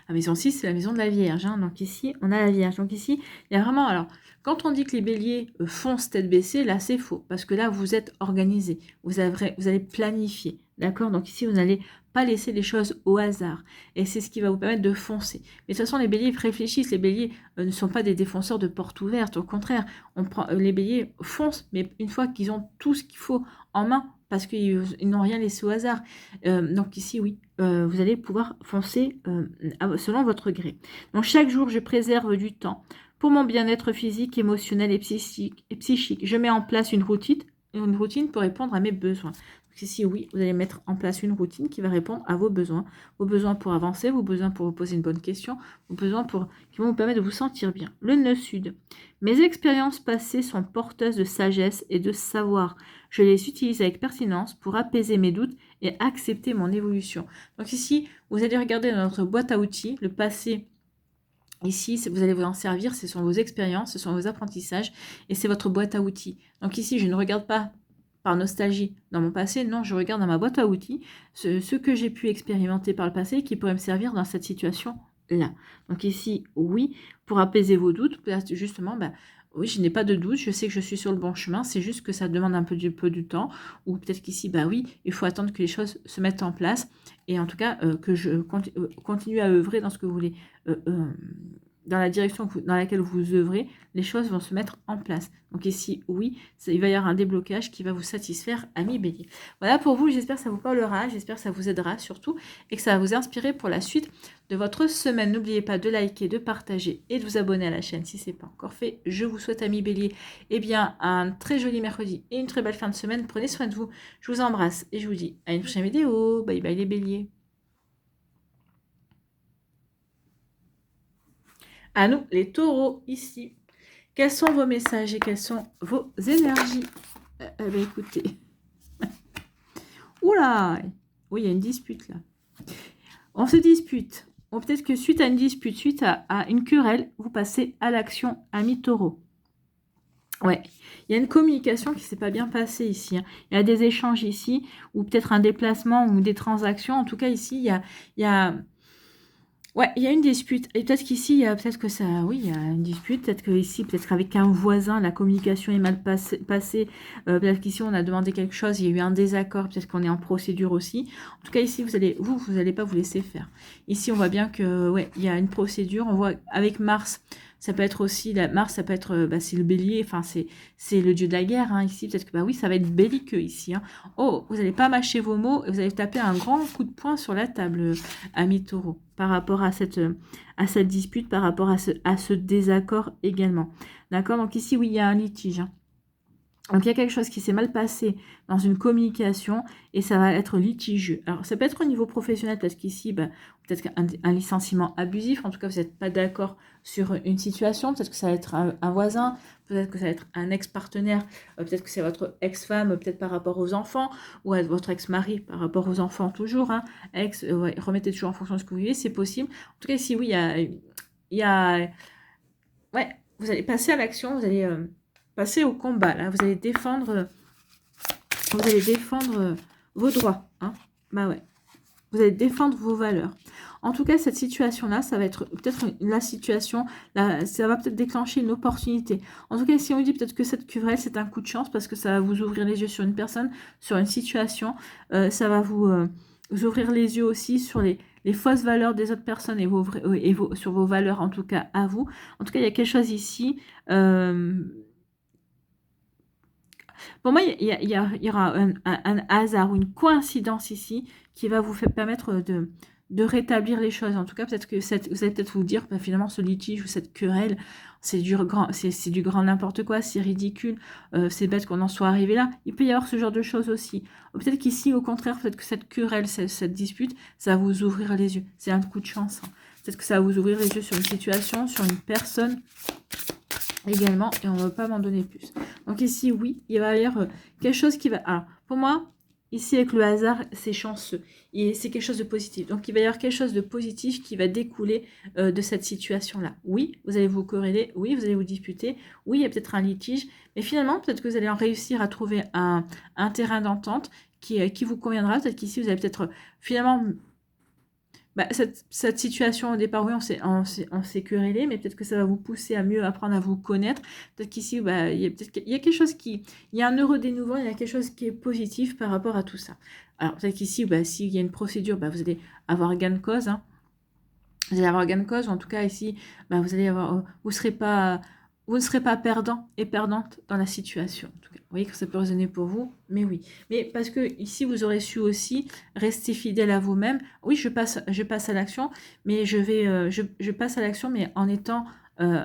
La maison 6, c'est la maison de la Vierge. Hein. Donc ici, on a la Vierge. Donc ici, il y a vraiment... Alors, quand on dit que les béliers foncent tête baissée, là, c'est faux. Parce que là, vous êtes organisé. Vous allez planifier. D'accord? Donc ici, vous n'allez pas laisser les choses au hasard. Et c'est ce qui va vous permettre de foncer. Mais de toute façon, les béliers réfléchissent. Les béliers ne sont pas des défenseurs de portes ouvertes. Au contraire, les béliers foncent. Mais une fois qu'ils ont tout ce qu'il faut en main, parce qu'ils n'ont rien laissé au hasard. Donc ici, oui, vous allez pouvoir foncer selon votre gré. Donc chaque jour, je préserve du temps pour mon bien-être physique, émotionnel et psychique. Je mets en place une routine pour répondre à mes besoins. Donc ici, oui, vous allez mettre en place une routine qui va répondre à vos besoins pour avancer, vos besoins pour vous poser une bonne question, vos besoins qui vont vous permettre de vous sentir bien. Le nœud sud. Mes expériences passées sont porteuses de sagesse et de savoir. Je les utilise avec pertinence pour apaiser mes doutes et accepter mon évolution. Donc ici, vous allez regarder dans notre boîte à outils, le passé. Ici, vous allez vous en servir, ce sont vos expériences, ce sont vos apprentissages et c'est votre boîte à outils. Donc ici, je ne regarde pas par nostalgie dans mon passé, non, je regarde dans ma boîte à outils ce que j'ai pu expérimenter par le passé qui pourrait me servir dans cette situation-là. Donc ici, oui, pour apaiser vos doutes, justement, oui, je n'ai pas de doute, je sais que je suis sur le bon chemin, c'est juste que ça demande un peu du temps, ou peut-être qu'ici, oui, il faut attendre que les choses se mettent en place, et en tout cas, que je continue à œuvrer dans ce que vous voulez, dans la direction dans laquelle vous œuvrez, les choses vont se mettre en place. Donc ici, oui, il va y avoir un déblocage qui va vous satisfaire, ami Bélier. Voilà pour vous, j'espère que ça vous parlera, j'espère que ça vous aidera surtout, et que ça va vous inspirer pour la suite de votre semaine. N'oubliez pas de liker, de partager et de vous abonner à la chaîne si ce n'est pas encore fait. Je vous souhaite, ami Bélier, un très joli mercredi et une très belle fin de semaine. Prenez soin de vous, je vous embrasse et je vous dis à une prochaine vidéo. Bye bye les béliers. À nous, les taureaux, ici. Quels sont vos messages et quelles sont vos énergies? Écoutez. Oula! Oui, il y a une dispute là. On se dispute. Bon, peut-être que suite à une dispute, suite à une querelle, vous passez à l'action, ami taureau. Ouais, il y a une communication qui ne s'est pas bien passée ici. Hein. Il y a des échanges ici, ou peut-être un déplacement ou des transactions. En tout cas, ici, il y a une dispute. Et peut-être qu'ici, peut-être que ça... Oui, il y a une dispute. Peut-être qu'ici, peut-être qu'avec un voisin, la communication est mal passée. Peut-être qu'ici, on a demandé quelque chose, il y a eu un désaccord. Peut-être qu'on est en procédure aussi. En tout cas, ici, vous allez pas vous laisser faire. Ici, on voit bien que, il y a une procédure. On voit avec Mars... Ça peut être aussi, Mars, ça peut être, c'est le bélier, enfin, c'est le dieu de la guerre, hein, ici. Peut-être que, oui, ça va être belliqueux ici. Hein. Oh, vous n'allez pas mâcher vos mots, et vous allez taper un grand coup de poing sur la table, ami taureau, par rapport à cette dispute, par rapport à ce désaccord également. D'accord? Donc ici, oui, il y a un litige. Hein. Donc, il y a quelque chose qui s'est mal passé dans une communication et ça va être litigieux. Alors, ça peut être au niveau professionnel, parce qu'ici, peut-être un licenciement abusif. En tout cas, vous n'êtes pas d'accord sur une situation. Peut-être que ça va être un voisin, peut-être que ça va être un ex-partenaire, peut-être que c'est votre ex-femme, peut-être par rapport aux enfants, ou à votre ex-mari par rapport aux enfants, toujours. Hein. Ouais, remettez toujours en fonction de ce que vous vivez, c'est possible. En tout cas, ici, oui, ouais, vous allez passer à l'action, vous allez passer au combat. Là, vous allez défendre vos droits. Hein. Bah ouais, vous allez défendre vos valeurs. En tout cas, cette situation-là, ça va être peut-être la situation, là, ça va peut-être déclencher une opportunité. En tout cas, si on dit peut-être que cette querelle, c'est un coup de chance parce que ça va vous ouvrir les yeux sur une personne, sur une situation, ça va vous ouvrir les yeux aussi sur les fausses valeurs des autres personnes sur vos valeurs, en tout cas, à vous. En tout cas, il y a quelque chose ici. Pour moi, il y aura un hasard ou une coïncidence ici qui va vous permettre de rétablir les choses. En tout cas, peut-être que vous allez peut-être vous dire, finalement, ce litige ou cette querelle, c'est du grand n'importe quoi, c'est ridicule, c'est bête qu'on en soit arrivé là. Il peut y avoir ce genre de choses aussi. Peut-être qu'ici, au contraire, peut-être que cette querelle, cette dispute, ça va vous ouvrir les yeux. C'est un coup de chance. Hein. Peut-être que ça va vous ouvrir les yeux sur une situation, sur une personne également, et on ne veut pas m'en donner plus. Donc ici, oui, il va y avoir quelque chose qui va... Alors, pour moi, ici, avec le hasard, c'est chanceux. Et c'est quelque chose de positif. Donc, il va y avoir quelque chose de positif qui va découler de cette situation-là. Oui, vous allez vous quereller. Oui, vous allez vous disputer. Oui, il y a peut-être un litige. Mais finalement, peut-être que vous allez en réussir à trouver un terrain d'entente qui vous conviendra. Peut-être qu'ici, vous allez peut-être finalement... cette situation au départ, oui, on s'est querellé, mais peut-être que ça va vous pousser à mieux apprendre à vous connaître. Peut-être qu'ici, il y a quelque chose il y a un heureux dénouement, il y a quelque chose qui est positif par rapport à tout ça. Alors, peut-être qu'ici, s'il y a une procédure, vous allez avoir gain de cause, hein. Vous allez avoir gain de cause, ou en tout cas, ici, vous allez avoir, vous ne serez pas perdant et perdante dans la situation. En tout cas, vous voyez que ça peut résonner pour vous, mais oui. Mais parce que ici, vous aurez su aussi rester fidèle à vous-même. Oui, je passe à l'action, mais je passe à l'action, mais en étant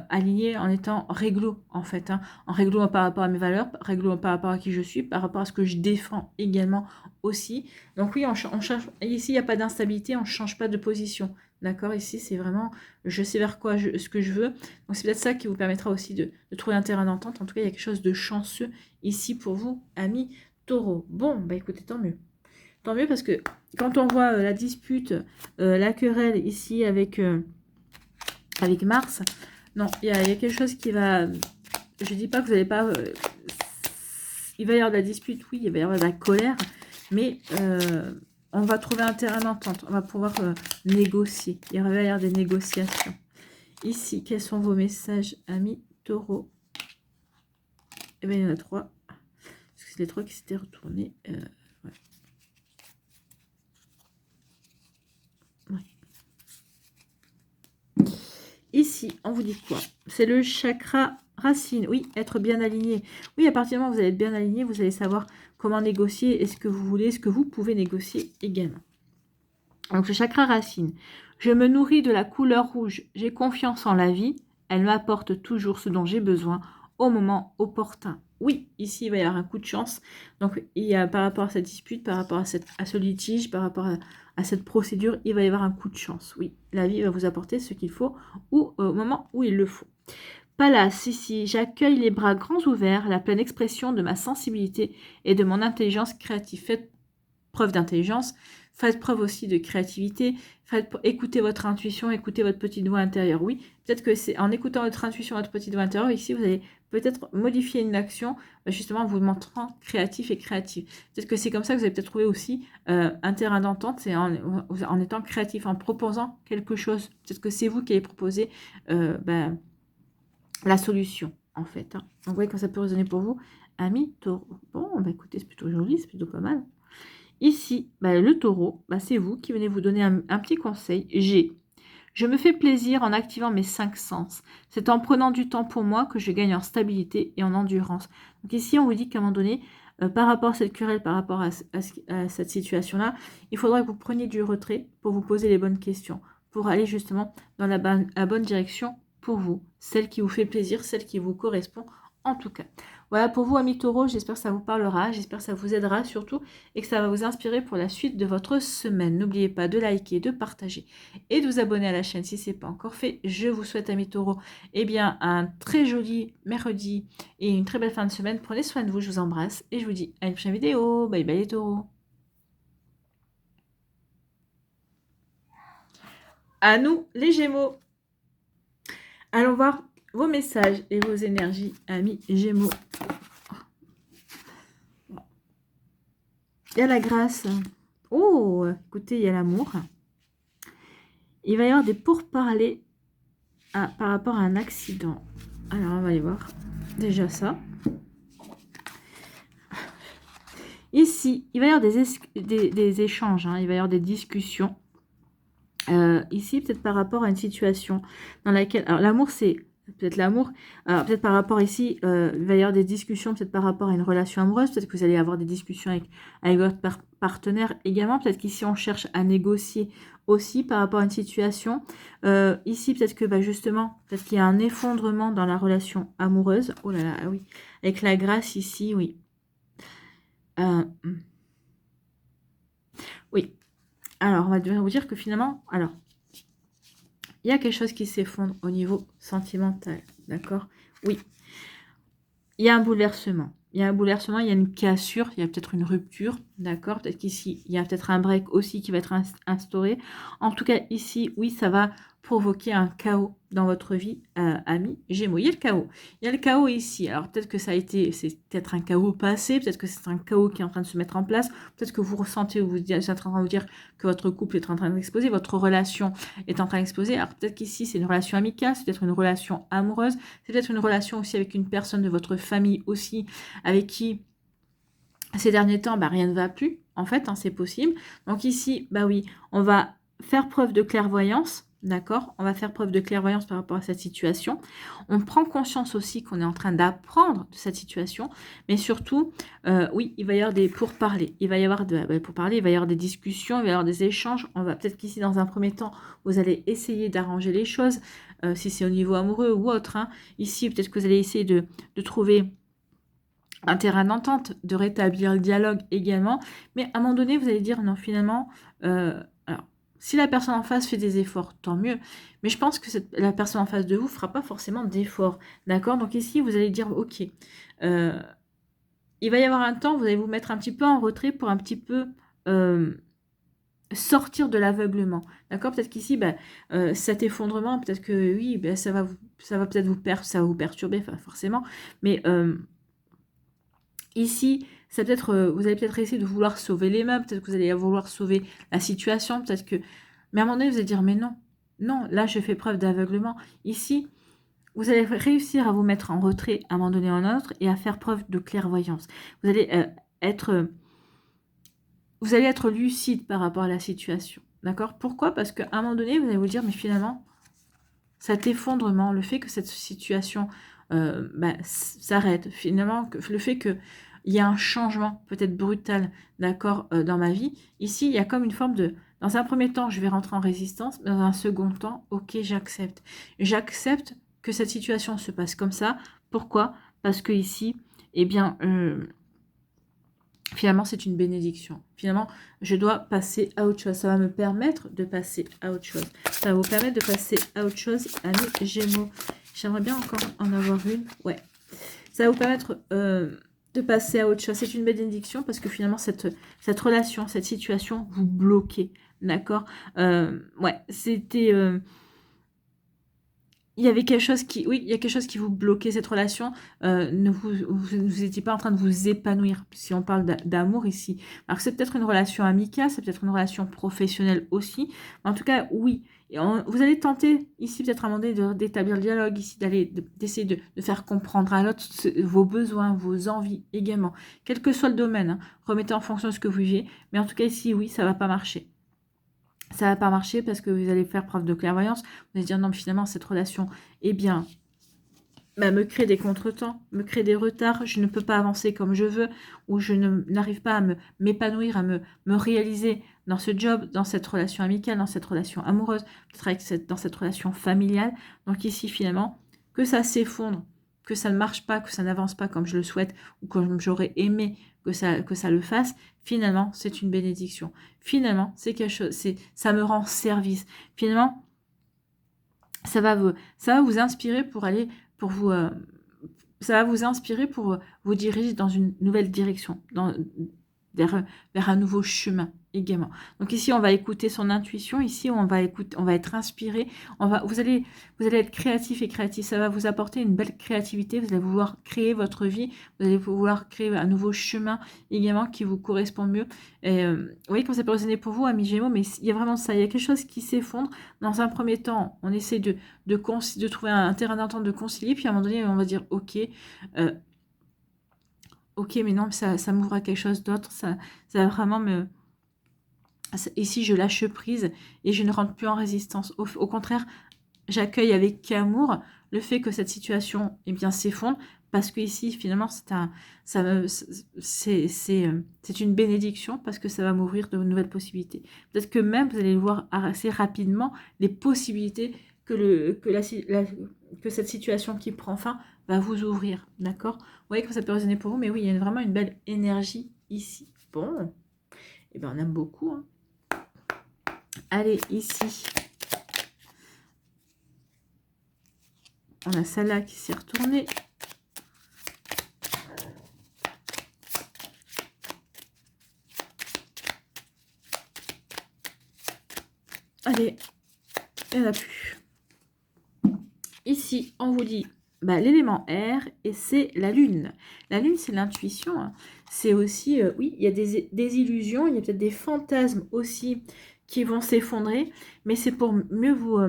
aligné, en étant réglo, en fait. Hein, en réglo par rapport à mes valeurs, réglo par rapport à qui je suis, par rapport à ce que je défends également aussi. Donc oui, on change. Ici, il n'y a pas d'instabilité, on ne change pas de position. D'accord, ici c'est vraiment, je sais vers quoi ce que je veux. Donc c'est peut-être ça qui vous permettra aussi de trouver un terrain d'entente. En tout cas, il y a quelque chose de chanceux ici pour vous, amis taureaux. Bon, écoutez, tant mieux. Tant mieux parce que quand on voit la dispute, la querelle ici avec Mars, non, il y a quelque chose qui va... Je dis pas que vous n'allez pas... il va y avoir de la dispute, oui, il va y avoir de la colère, mais... on va trouver un terrain d'entente. On va pouvoir négocier. Il va y avoir des négociations. Ici, quels sont vos messages, amis taureaux? Eh bien, il y en a 3. Parce que c'est les 3 qui s'étaient retournés. Ouais. Ouais. Ici, on vous dit quoi? C'est le chakra racine. Oui, être bien aligné. Oui, à partir du moment où vous allez être bien aligné, vous allez savoir comment négocier et ce que vous voulez, ce que vous pouvez négocier également. Donc, le chakra racine. Je me nourris de la couleur rouge. J'ai confiance en la vie. Elle m'apporte toujours ce dont j'ai besoin au moment opportun. Oui, ici, il va y avoir un coup de chance. Donc, il y a, par rapport à cette dispute, par rapport à ce litige, par rapport à cette procédure, il va y avoir un coup de chance. Oui, la vie va vous apporter ce qu'il faut ou au moment où il le faut. Palace, ici, j'accueille les bras grands ouverts, la pleine expression de ma sensibilité et de mon intelligence créative. Faites preuve d'intelligence, faites preuve aussi de créativité, écoutez votre intuition, écoutez votre petite voix intérieure. Oui, peut-être que c'est en écoutant votre intuition, votre petite voix intérieure, ici, vous allez peut-être modifier une action, justement en vous montrant créatif et créative. Peut-être que c'est comme ça que vous allez peut-être trouver aussi un terrain d'entente, c'est en étant créatif, en proposant quelque chose. Peut-être que c'est vous qui allez proposer la solution, en fait. Hein. Donc, vous voyez quand ça peut résonner pour vous. Amis taureau. Bon, écoutez, c'est plutôt joli, c'est plutôt pas mal. Ici, le taureau, c'est vous qui venez vous donner un petit conseil. Je me fais plaisir en activant mes 5 sens. C'est en prenant du temps pour moi que je gagne en stabilité et en endurance. Donc ici, on vous dit qu'à un moment donné, par rapport à cette querelle, par rapport à cette situation-là, il faudra que vous preniez du retrait pour vous poser les bonnes questions, pour aller justement dans la bonne direction pour vous, celle qui vous fait plaisir, celle qui vous correspond en tout cas. Voilà pour vous, amis taureaux, j'espère que ça vous parlera, j'espère que ça vous aidera surtout et que ça va vous inspirer pour la suite de votre semaine. N'oubliez pas de liker, de partager et de vous abonner à la chaîne si ce n'est pas encore fait. Je vous souhaite, amis taureaux, eh bien, un très joli mercredi et une très belle fin de semaine. Prenez soin de vous, je vous embrasse et je vous dis à une prochaine vidéo. Bye bye les taureaux. À nous, les Gémeaux. Allons voir vos messages et vos énergies, amis Gémeaux. Il y a la grâce. Oh, écoutez, il y a l'amour. Il va y avoir des pourparlers par rapport à un accident. Alors, on va aller voir. Déjà ça. Ici, il va y avoir des échanges. Hein, il va y avoir des discussions. Ici, peut-être par rapport à une situation dans laquelle... Alors, l'amour, c'est peut-être l'amour. Alors, peut-être par rapport ici, il va y avoir des discussions, peut-être par rapport à une relation amoureuse. Peut-être que vous allez avoir des discussions avec votre partenaire également. Peut-être qu'ici, on cherche à négocier aussi par rapport à une situation. Ici, peut-être que justement, peut-être qu'il y a un effondrement dans la relation amoureuse. Oh là là, ah oui. Avec la grâce ici, oui. Oui. Alors, on va devoir vous dire que finalement, alors, il y a quelque chose qui s'effondre au niveau sentimental, d'accord? Oui. Il y a un bouleversement. Il y a un bouleversement, il y a une cassure, il y a peut-être une rupture, d'accord? Peut-être qu'ici, il y a peut-être un break aussi qui va être instauré. En tout cas, ici, oui, ça va provoquer un chaos dans votre vie, amis Gémeaux. Il y a le chaos. Il y a le chaos ici. Alors, peut-être que c'est peut-être un chaos passé, peut-être que c'est un chaos qui est en train de se mettre en place, peut-être que vous ressentez, vous êtes en train de vous dire que votre couple est en train d'exploser, votre relation est en train d'exploser. Alors, peut-être qu'ici, c'est une relation amicale, c'est peut-être une relation amoureuse, c'est peut-être une relation aussi avec une personne de votre famille aussi, avec qui ces derniers temps, rien ne va plus, en fait, hein, c'est possible. Donc ici, oui, on va faire preuve de clairvoyance, d'accord? On va faire preuve de clairvoyance par rapport à cette situation. On prend conscience aussi qu'on est en train d'apprendre de cette situation, mais surtout, oui, il va y avoir des pourparlers, il va y avoir pourparlers, il va y avoir des discussions, il va y avoir des échanges. On va peut-être qu'ici, dans un premier temps, vous allez essayer d'arranger les choses, si c'est au niveau amoureux ou autre. Hein. Ici, peut-être que vous allez essayer de trouver un terrain d'entente, de rétablir le dialogue également. Mais à un moment donné, vous allez dire non, finalement, alors, si la personne en face fait des efforts, tant mieux. Mais je pense que la personne en face de vous ne fera pas forcément d'efforts. D'accord? Donc ici, vous allez dire, ok, il va y avoir un temps, vous allez vous mettre un petit peu en retrait pour un petit peu sortir de l'aveuglement. D'accord? Peut-être qu'ici, cet effondrement, peut-être que oui, ça va peut-être vous perturber, forcément. Mais... ici, vous allez peut-être essayer de vouloir sauver les meubles, peut-être que vous allez vouloir sauver la situation, peut-être que... Mais à un moment donné, vous allez dire, mais non, non, là, je fais preuve d'aveuglement. Ici, vous allez réussir à vous mettre en retrait à un moment donné ou à un autre et à faire preuve de clairvoyance. Vous allez être lucide par rapport à la situation. D'accord? Pourquoi? Parce qu'à un moment donné, vous allez vous dire, mais finalement, cet effondrement, le fait que cette situation s'arrête, finalement, le fait qu'il y a un changement peut-être brutal, d'accord, dans ma vie, ici, il y a comme une forme de... Dans un premier temps, je vais rentrer en résistance, mais dans un second temps, ok, j'accepte. J'accepte que cette situation se passe comme ça. Pourquoi? Parce que ici, eh bien... finalement, c'est une bénédiction. Finalement, je dois passer à autre chose. Ça va me permettre de passer à autre chose. Ça va vous permettre de passer à autre chose, amis Gémeaux. J'aimerais bien encore en avoir une. Ouais. Ça va vous permettre de passer à autre chose. C'est une bénédiction parce que finalement, cette relation, cette situation, vous bloquez. D'accord? Ouais, c'était... il y avait quelque chose qui, oui, il y a quelque chose qui vous bloquait cette relation. Vous n'étiez pas en train de vous épanouir, si on parle d'amour ici. Alors c'est peut-être une relation amicale, c'est peut-être une relation professionnelle aussi. Mais en tout cas, oui. Et vous allez tenter ici peut-être à un moment donné d'établir le dialogue, ici d'essayer de faire comprendre à l'autre vos besoins, vos envies également. Quel que soit le domaine, hein, remettez en fonction de ce que vous vivez. Mais en tout cas ici, oui, ça ne va pas marcher. Ça ne va pas marcher parce que vous allez faire preuve de clairvoyance. Vous allez dire non, mais finalement, cette relation, eh bien, me crée des contretemps, me crée des retards. Je ne peux pas avancer comme je veux ou je n'arrive pas à m'épanouir, à me réaliser dans ce job, dans cette relation amicale, dans cette relation amoureuse, peut-être dans cette relation familiale. Donc ici, finalement, que ça s'effondre que ça ne marche pas, que ça n'avance pas comme je le souhaite ou comme j'aurais aimé que ça le fasse, finalement, c'est une bénédiction. Finalement, c'est quelque chose, ça me rend service. Finalement, ça va vous inspirer pour aller, pour vous, ça va vous inspirer pour vous diriger dans une nouvelle direction, vers un nouveau chemin également. Donc ici, on va écouter son intuition. Ici, on va être inspiré. Vous allez être créatif et créatif. Ça va vous apporter une belle créativité. Vous allez vouloir créer votre vie. Vous allez vouloir créer un nouveau chemin également qui vous correspond mieux. Et, vous voyez comme ça peut résonner pour vous, amis Gémeaux, mais il y a vraiment ça. Il y a quelque chose qui s'effondre. Dans un premier temps, on essaie de trouver un terrain d'entente, de concilier. Puis à un moment donné, on va dire, ok, ok, mais non, ça m'ouvre à quelque chose d'autre. Ça va vraiment me... Ici, je lâche prise et je ne rentre plus en résistance. Au contraire, j'accueille avec amour le fait que cette situation s'effondre parce que ici, finalement, c'est une bénédiction parce que ça va m'ouvrir de nouvelles possibilités. Peut-être que même, vous allez voir assez rapidement les possibilités que cette situation qui prend fin va vous ouvrir. D'accord? Vous voyez que ça peut résonner pour vous, mais oui, il y a vraiment une belle énergie ici. Bon, et ben on aime beaucoup, hein. Allez, ici, on a celle-là qui s'est retournée. Allez, il n'y en a plus. Ici, on vous dit l'élément R et c'est la Lune. La Lune, c'est l'intuition. Hein. C'est aussi, oui, il y a des illusions, il y a peut-être des fantasmes aussi qui vont s'effondrer, mais c'est pour mieux vous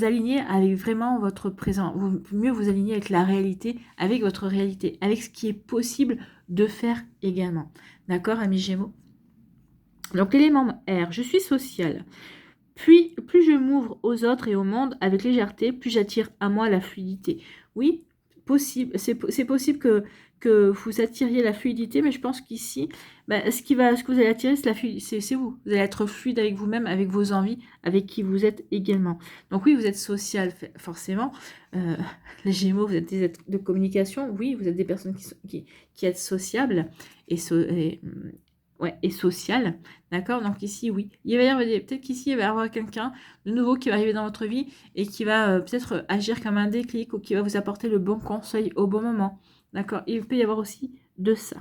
aligner avec vraiment votre présent, mieux vous aligner avec la réalité, avec votre réalité, avec ce qui est possible de faire également. D'accord, amis Gémeaux? Donc l'élément R, je suis social. Puis, plus je m'ouvre aux autres et au monde avec légèreté, plus j'attire à moi la fluidité. Oui, possible. C'est possible que vous attiriez la fluidité, mais je pense qu'ici, ce que vous allez attirer, c'est vous. Vous allez être fluide avec vous-même, avec vos envies, avec qui vous êtes également. Donc oui, vous êtes social, forcément. Les Gémeaux, vous êtes des êtres de communication. Oui, vous êtes des personnes qui êtes sociables et sociales. D'accord? Donc ici, oui. Peut-être qu'ici, il va y avoir quelqu'un de nouveau qui va arriver dans votre vie et qui va peut-être agir comme un déclic ou qui va vous apporter le bon conseil au bon moment. D'accord? Il peut y avoir aussi de ça.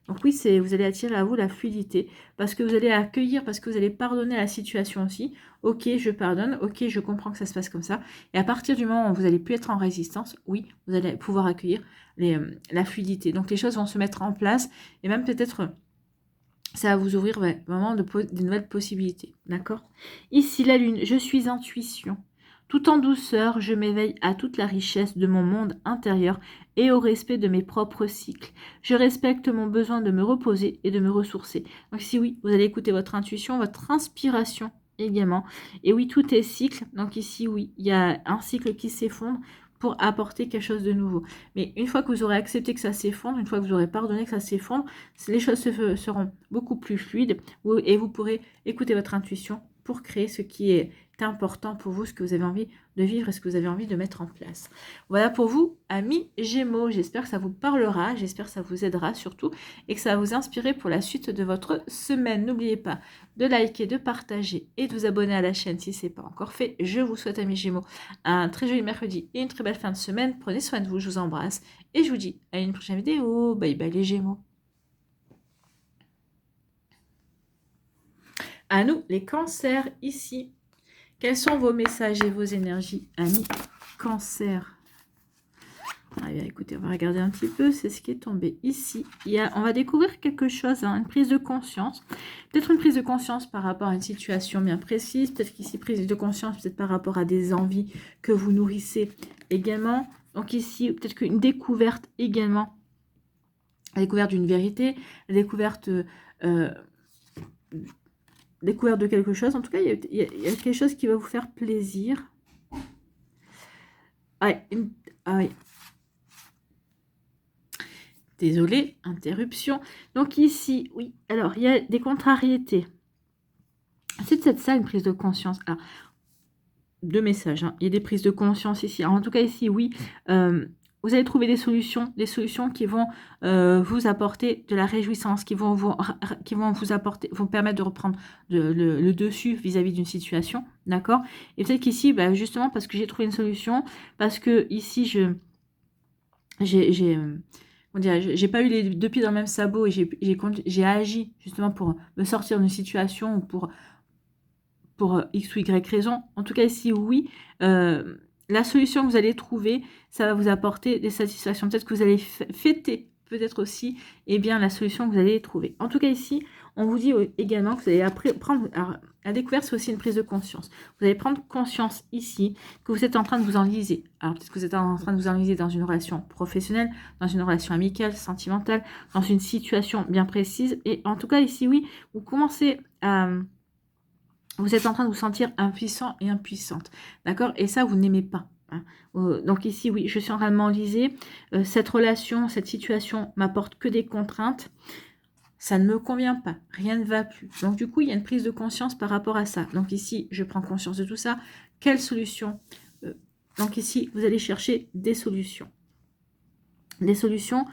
Donc oui, vous allez attirer à vous la fluidité parce que vous allez accueillir, parce que vous allez pardonner la situation aussi. Ok, je pardonne. Ok, je comprends que ça se passe comme ça. Et à partir du moment où vous n'allez plus être en résistance, oui, vous allez pouvoir accueillir la fluidité. Donc les choses vont se mettre en place et même peut-être... ça va vous ouvrir vraiment des nouvelles possibilités. D'accord? Ici, la Lune, je suis intuition. Tout en douceur, je m'éveille à toute la richesse de mon monde intérieur et au respect de mes propres cycles. Je respecte mon besoin de me reposer et de me ressourcer. Donc ici, oui, vous allez écouter votre intuition, votre inspiration également. Et oui, tout est cycle. Donc ici, oui, il y a un cycle qui s'effondre pour apporter quelque chose de nouveau. Mais une fois que vous aurez accepté que ça s'effondre, une fois que vous aurez pardonné que ça s'effondre, les choses seront beaucoup plus fluides et vous pourrez écouter votre intuition pour créer ce qui est important pour vous, ce que vous avez envie de vivre et ce que vous avez envie de mettre en place. Voilà pour vous, amis Gémeaux. J'espère que ça vous parlera, j'espère que ça vous aidera surtout et que ça va vous inspirer pour la suite de votre semaine. N'oubliez pas de liker, de partager et de vous abonner à la chaîne si ce n'est pas encore fait. Je vous souhaite, amis Gémeaux, un très joli mercredi et une très belle fin de semaine. Prenez soin de vous, je vous embrasse et je vous dis à une prochaine vidéo. Bye bye les Gémeaux. À nous, les cancers, ici. Quels sont vos messages et vos énergies, amis Cancer? Ah bien, écoutez, on va regarder un petit peu, c'est ce qui est tombé ici. On va découvrir quelque chose, hein, une prise de conscience. Peut-être une prise de conscience par rapport à une situation bien précise. Peut-être qu'ici, prise de conscience peut-être par rapport à des envies que vous nourrissez également. Donc ici, peut-être qu'une découverte également. La découverte d'une vérité, la découverte... découverte de quelque chose. En tout cas, il y a quelque chose qui va vous faire plaisir. Ah oui. Désolée, interruption. Donc ici, oui, alors il y a des contrariétés. C'est peut-être ça une prise de conscience. Alors, deux messages, hein. Il y a des prises de conscience ici. Alors, en tout cas ici, oui, vous allez trouver des solutions qui vont vous apporter de la réjouissance, qui vont vous apporter, vous permettre de reprendre le dessus vis-à-vis d'une situation, d'accord? Et peut-être qu'ici, bah, justement, parce que j'ai trouvé une solution, parce que ici, j'ai pas eu les deux pieds dans le même sabot et j'ai agi justement pour me sortir d'une situation ou pour X ou Y raison. En tout cas, ici, oui, la solution que vous allez trouver, ça va vous apporter des satisfactions. Peut-être que vous allez fêter, peut-être aussi, eh bien, la solution que vous allez trouver. En tout cas, ici, on vous dit également que vous allez prendre... Alors, la découverte, c'est aussi une prise de conscience. Vous allez prendre conscience ici que vous êtes en train de vous enliser. Alors, peut-être que vous êtes en train de vous enliser dans une relation professionnelle, dans une relation amicale, sentimentale, dans une situation bien précise. Et en tout cas, ici, oui, vous commencez à... Vous êtes en train de vous sentir impuissant et impuissante, d'accord? Et ça, vous n'aimez pas. Hein. Donc ici, oui, je suis en train de m'enliser. Cette relation, cette situation m'apporte que des contraintes. Ça ne me convient pas. Rien ne va plus. Donc du coup, il y a une prise de conscience par rapport à ça. Donc ici, je prends conscience de tout ça. Quelle solution? Donc ici, vous allez chercher des solutions. Des solutions.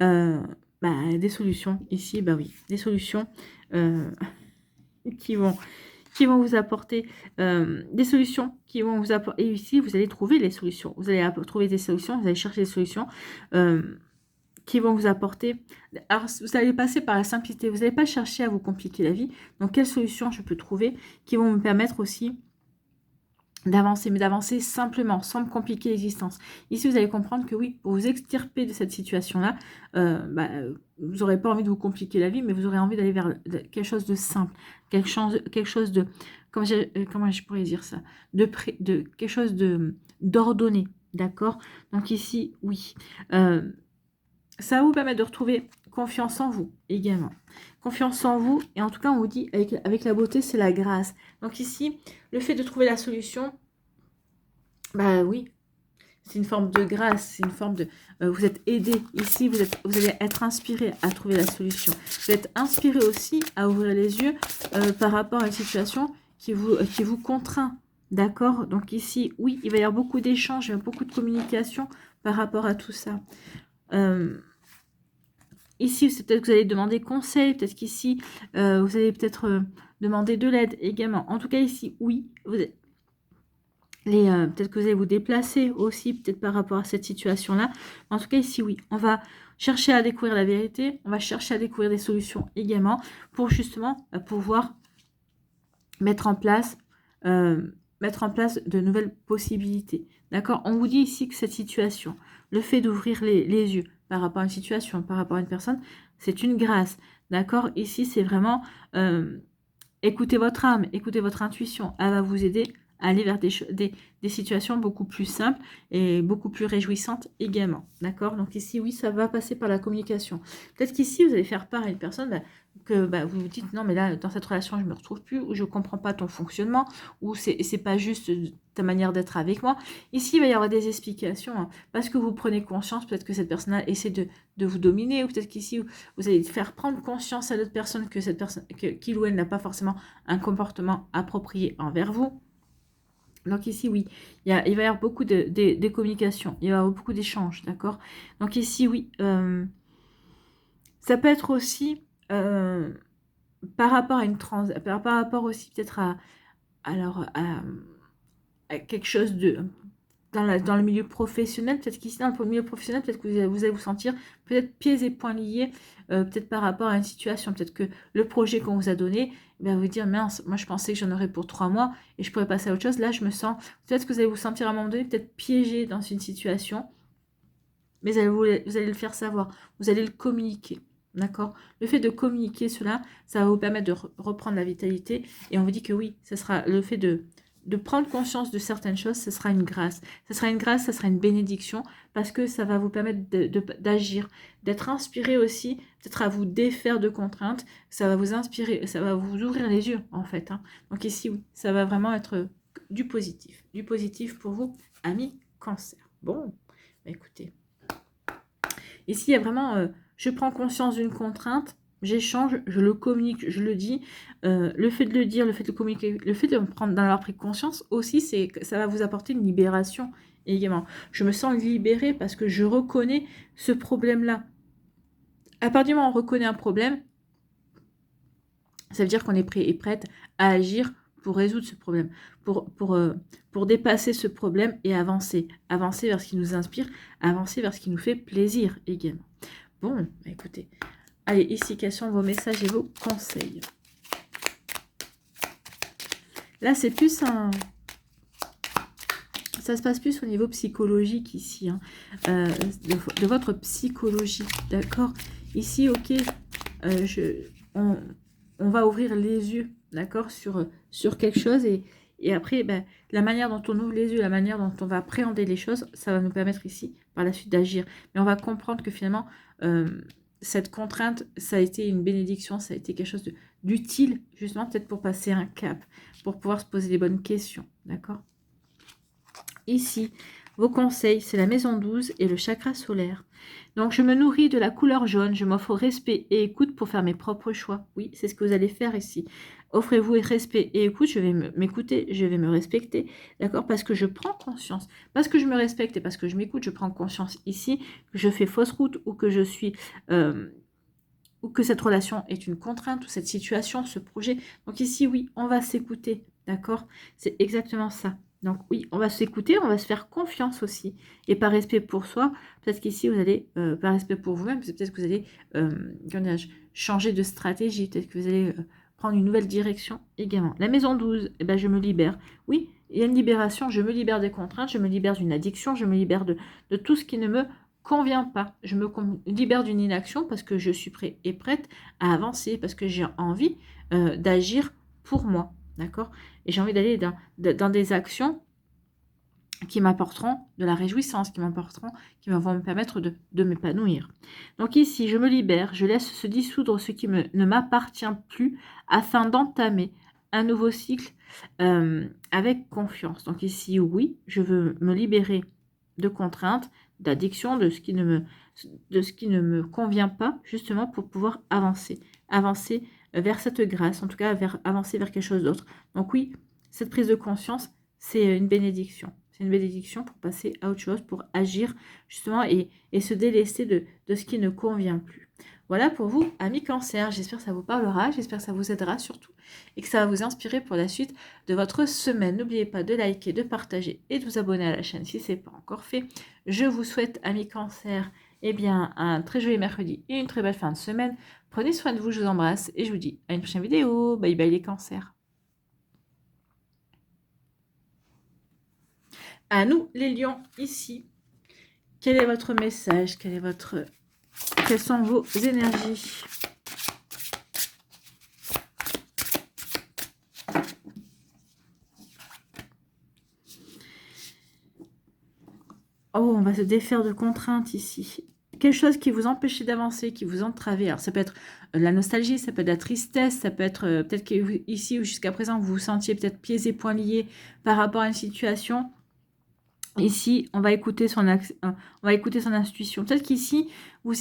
Des solutions. Ici, bah oui, des solutions qui vont vous apporter des solutions, qui vont vous apporter, et ici, vous allez trouver les solutions. Vous allez trouver des solutions, vous allez chercher des solutions qui vont vous apporter... Alors, vous allez passer par la simplicité, vous n'allez pas chercher à vous compliquer la vie. Donc, quelles solutions je peux trouver qui vont me permettre aussi d'avancer, mais d'avancer simplement, sans me compliquer l'existence. Ici, vous allez comprendre que oui, pour vous extirper de cette situation-là, vous n'aurez pas envie de vous compliquer la vie, mais vous aurez envie d'aller vers quelque chose de simple, quelque chose de, comment je pourrais dire ça, de quelque chose d'ordonné, d'accord? Donc ici, oui. Ça va vous permettre de retrouver confiance en vous également. Confiance en vous, et en tout cas, on vous dit, avec la beauté, c'est la grâce. Donc ici, le fait de trouver la solution, bah oui, c'est une forme de grâce, c'est une forme de... vous êtes aidé ici, vous allez être inspiré à trouver la solution. Vous êtes inspiré aussi à ouvrir les yeux par rapport à une situation qui vous contraint. D'accord? Donc ici, oui, il va y avoir beaucoup d'échanges, beaucoup de communication par rapport à tout ça. Ici, c'est peut-être que vous allez demander conseil, peut-être qu'ici, vous allez peut-être demander de l'aide également. En tout cas, ici, oui, peut-être que vous allez vous déplacer aussi, peut-être par rapport à cette situation-là. En tout cas, ici, oui, on va chercher à découvrir la vérité, on va chercher à découvrir des solutions également pour justement pouvoir mettre en place de nouvelles possibilités. D'accord? On vous dit ici que cette situation, le fait d'ouvrir les yeux par rapport à une situation, par rapport à une personne, c'est une grâce. D'accord? Ici, c'est vraiment écoutez votre âme, écoutez votre intuition. Elle va vous aider à aller vers des situations beaucoup plus simples et beaucoup plus réjouissantes également. D'accord? Donc ici, oui, ça va passer par la communication. Peut-être qu'ici, vous allez faire part à une personne que vous vous dites, non, mais là, dans cette relation, je ne me retrouve plus, ou je ne comprends pas ton fonctionnement, ou c'est pas juste ta manière d'être avec moi. Ici, il va y avoir des explications, hein, parce que vous prenez conscience, peut-être que cette personne-là essaie de vous dominer, ou peut-être qu'ici, vous allez faire prendre conscience à l'autre personne que cette personne, qu'il ou elle n'a pas forcément un comportement approprié envers vous. Donc ici, oui, il va y avoir beaucoup de communication, il va y avoir beaucoup d'échanges, d'accord? Donc ici, oui, ça peut être aussi par rapport à une par rapport aussi peut-être à quelque chose de... Dans le milieu professionnel, peut-être qu'ici, dans le milieu professionnel, peut-être que vous allez vous sentir peut-être pieds et poings liés, peut-être par rapport à une situation. Peut-être que le projet qu'on vous a donné, vous dire, mince, moi je pensais que j'en aurais pour 3 mois et je pourrais passer à autre chose. Là, je me sens... Peut-être que vous allez vous sentir à un moment donné, peut-être piégé dans une situation, mais vous allez le faire savoir, vous allez le communiquer. D'accord? Le fait de communiquer cela, ça va vous permettre de reprendre la vitalité. Et on vous dit que oui, ce sera le fait de prendre conscience de certaines choses, ce sera une grâce. Ce sera une grâce, ce sera une bénédiction, parce que ça va vous permettre d'agir, d'être inspiré aussi, peut-être à vous défaire de contraintes. Ça va vous inspirer, ça va vous ouvrir les yeux, en fait. Hein. Donc ici, oui, ça va vraiment être du positif. Du positif pour vous, amis Cancer. Bon, écoutez. Ici, il y a vraiment, je prends conscience d'une contrainte, j'échange, je le communique, je le dis. Le fait de le dire, le fait de le communiquer, le fait d'en avoir pris conscience aussi, ça va vous apporter une libération également. Je me sens libérée parce que je reconnais ce problème-là. À partir du moment où on reconnaît un problème, ça veut dire qu'on est prêt et prête à agir pour résoudre ce problème, pour dépasser ce problème et avancer. Avancer vers ce qui nous inspire, avancer vers ce qui nous fait plaisir également. Bon, écoutez. Allez, ici, quels sont vos messages et vos conseils? Là, c'est plus un... Ça se passe plus au niveau psychologique ici, hein, de votre psychologie, d'accord? Ici, ok, on va ouvrir les yeux, d'accord, sur quelque chose et après, ben, la manière dont on ouvre les yeux, la manière dont on va appréhender les choses, ça va nous permettre ici, par la suite, d'agir. Mais on va comprendre que finalement, cette contrainte, ça a été une bénédiction, ça a été quelque chose d'utile, justement, peut-être pour passer un cap, pour pouvoir se poser les bonnes questions, d'accord? Ici, vos conseils, c'est la maison 12 et le chakra solaire. Donc, je me nourris de la couleur jaune, je m'offre respect et écoute pour faire mes propres choix. Oui, c'est ce que vous allez faire ici. Offrez-vous respect et écoute, je vais m'écouter, je vais me respecter, d'accord? Parce que je prends conscience, parce que je me respecte et parce que je m'écoute, je prends conscience ici que je fais fausse route ou que je suis... ou que cette relation est une contrainte, ou cette situation, ce projet. Donc ici, oui, on va s'écouter, d'accord? C'est exactement ça. Donc oui, on va s'écouter, on va se faire confiance aussi. Et par respect pour soi, peut-être qu'ici, vous allez, par respect pour vous-même, peut-être que vous allez changer de stratégie, peut-être que vous allez prendre une nouvelle direction également. La maison 12, eh ben, je me libère. Oui, il y a une libération, je me libère des contraintes, je me libère d'une addiction, je me libère de tout ce qui ne me convient pas. Je me libère d'une inaction parce que je suis prêt et prête à avancer, parce que j'ai envie d'agir pour moi. D'accord? Et j'ai envie d'aller dans des actions qui m'apporteront de la réjouissance, qui vont me permettre de m'épanouir. Donc ici, je me libère, je laisse se dissoudre ce qui ne m'appartient plus afin d'entamer un nouveau cycle avec confiance. Donc ici, oui, je veux me libérer de contraintes, d'addiction, de ce qui ne me convient pas, justement pour pouvoir avancer vers cette grâce, en tout cas avancer vers quelque chose d'autre. Donc oui, cette prise de conscience, c'est une bénédiction. C'est une bénédiction pour passer à autre chose, pour agir justement et se délester de ce qui ne convient plus. Voilà pour vous, amis cancer. J'espère que ça vous parlera, j'espère que ça vous aidera surtout et que ça va vous inspirer pour la suite de votre semaine. N'oubliez pas de liker, de partager et de vous abonner à la chaîne si ce n'est pas encore fait. Je vous souhaite, amis cancer, eh bien, un très joli mercredi et une très belle fin de semaine. Prenez soin de vous, je vous embrasse et je vous dis à une prochaine vidéo. Bye bye les cancers. À nous, les lions, ici. Quel est votre message? Quelles sont vos énergies? Oh, on va se défaire de contraintes ici. Quelque chose qui vous empêchait d'avancer, qui vous entravait. Alors, ça peut être la nostalgie, ça peut être la tristesse, ça peut être peut-être qu'ici ou jusqu'à présent, vous vous sentiez peut-être pieds et poings liés par rapport à une situation. Ici, on va écouter son intuition. Peut-être qu'ici, vous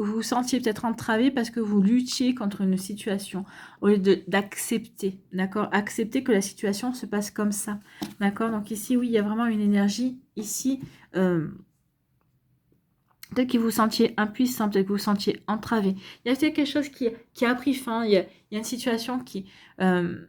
vous sentiez peut-être entravé parce que vous luttiez contre une situation au lieu d'accepter, d'accord? Accepter que la situation se passe comme ça, d'accord? Donc ici, oui, il y a vraiment une énergie ici. Peut-être que vous vous sentiez impuissant, peut-être que vous vous sentiez entravé. Il y a peut-être quelque chose qui a pris fin. Il y a une situation qui... il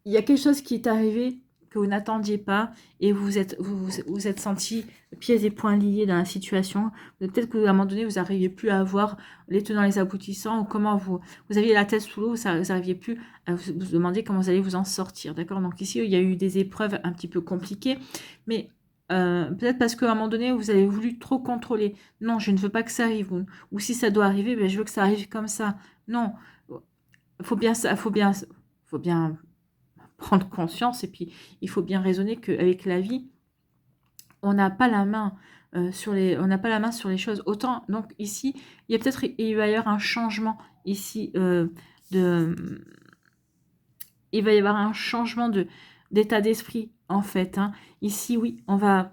y a quelque chose qui est arrivé que vous n'attendiez pas et vous êtes senti pieds et poings liés dans la situation. Peut-être qu'à un moment donné, vous n'arriviez plus à voir les tenants, les aboutissants, ou comment vous aviez la tête sous l'eau, vous n'arriviez plus à vous demander comment vous allez vous en sortir. D'accord? Donc ici, il y a eu des épreuves un petit peu compliquées, mais peut-être parce qu'à un moment donné, vous avez voulu trop contrôler. Non, je ne veux pas que ça arrive. Ou si ça doit arriver, ben, je veux que ça arrive comme ça. Non, faut bien prendre conscience et puis il faut bien raisonner qu'avec la vie, on n'a pas la main sur les choses. Autant, donc ici, il va y avoir un changement ici il va y avoir un changement d'état d'esprit en fait. Hein. Ici, oui, on va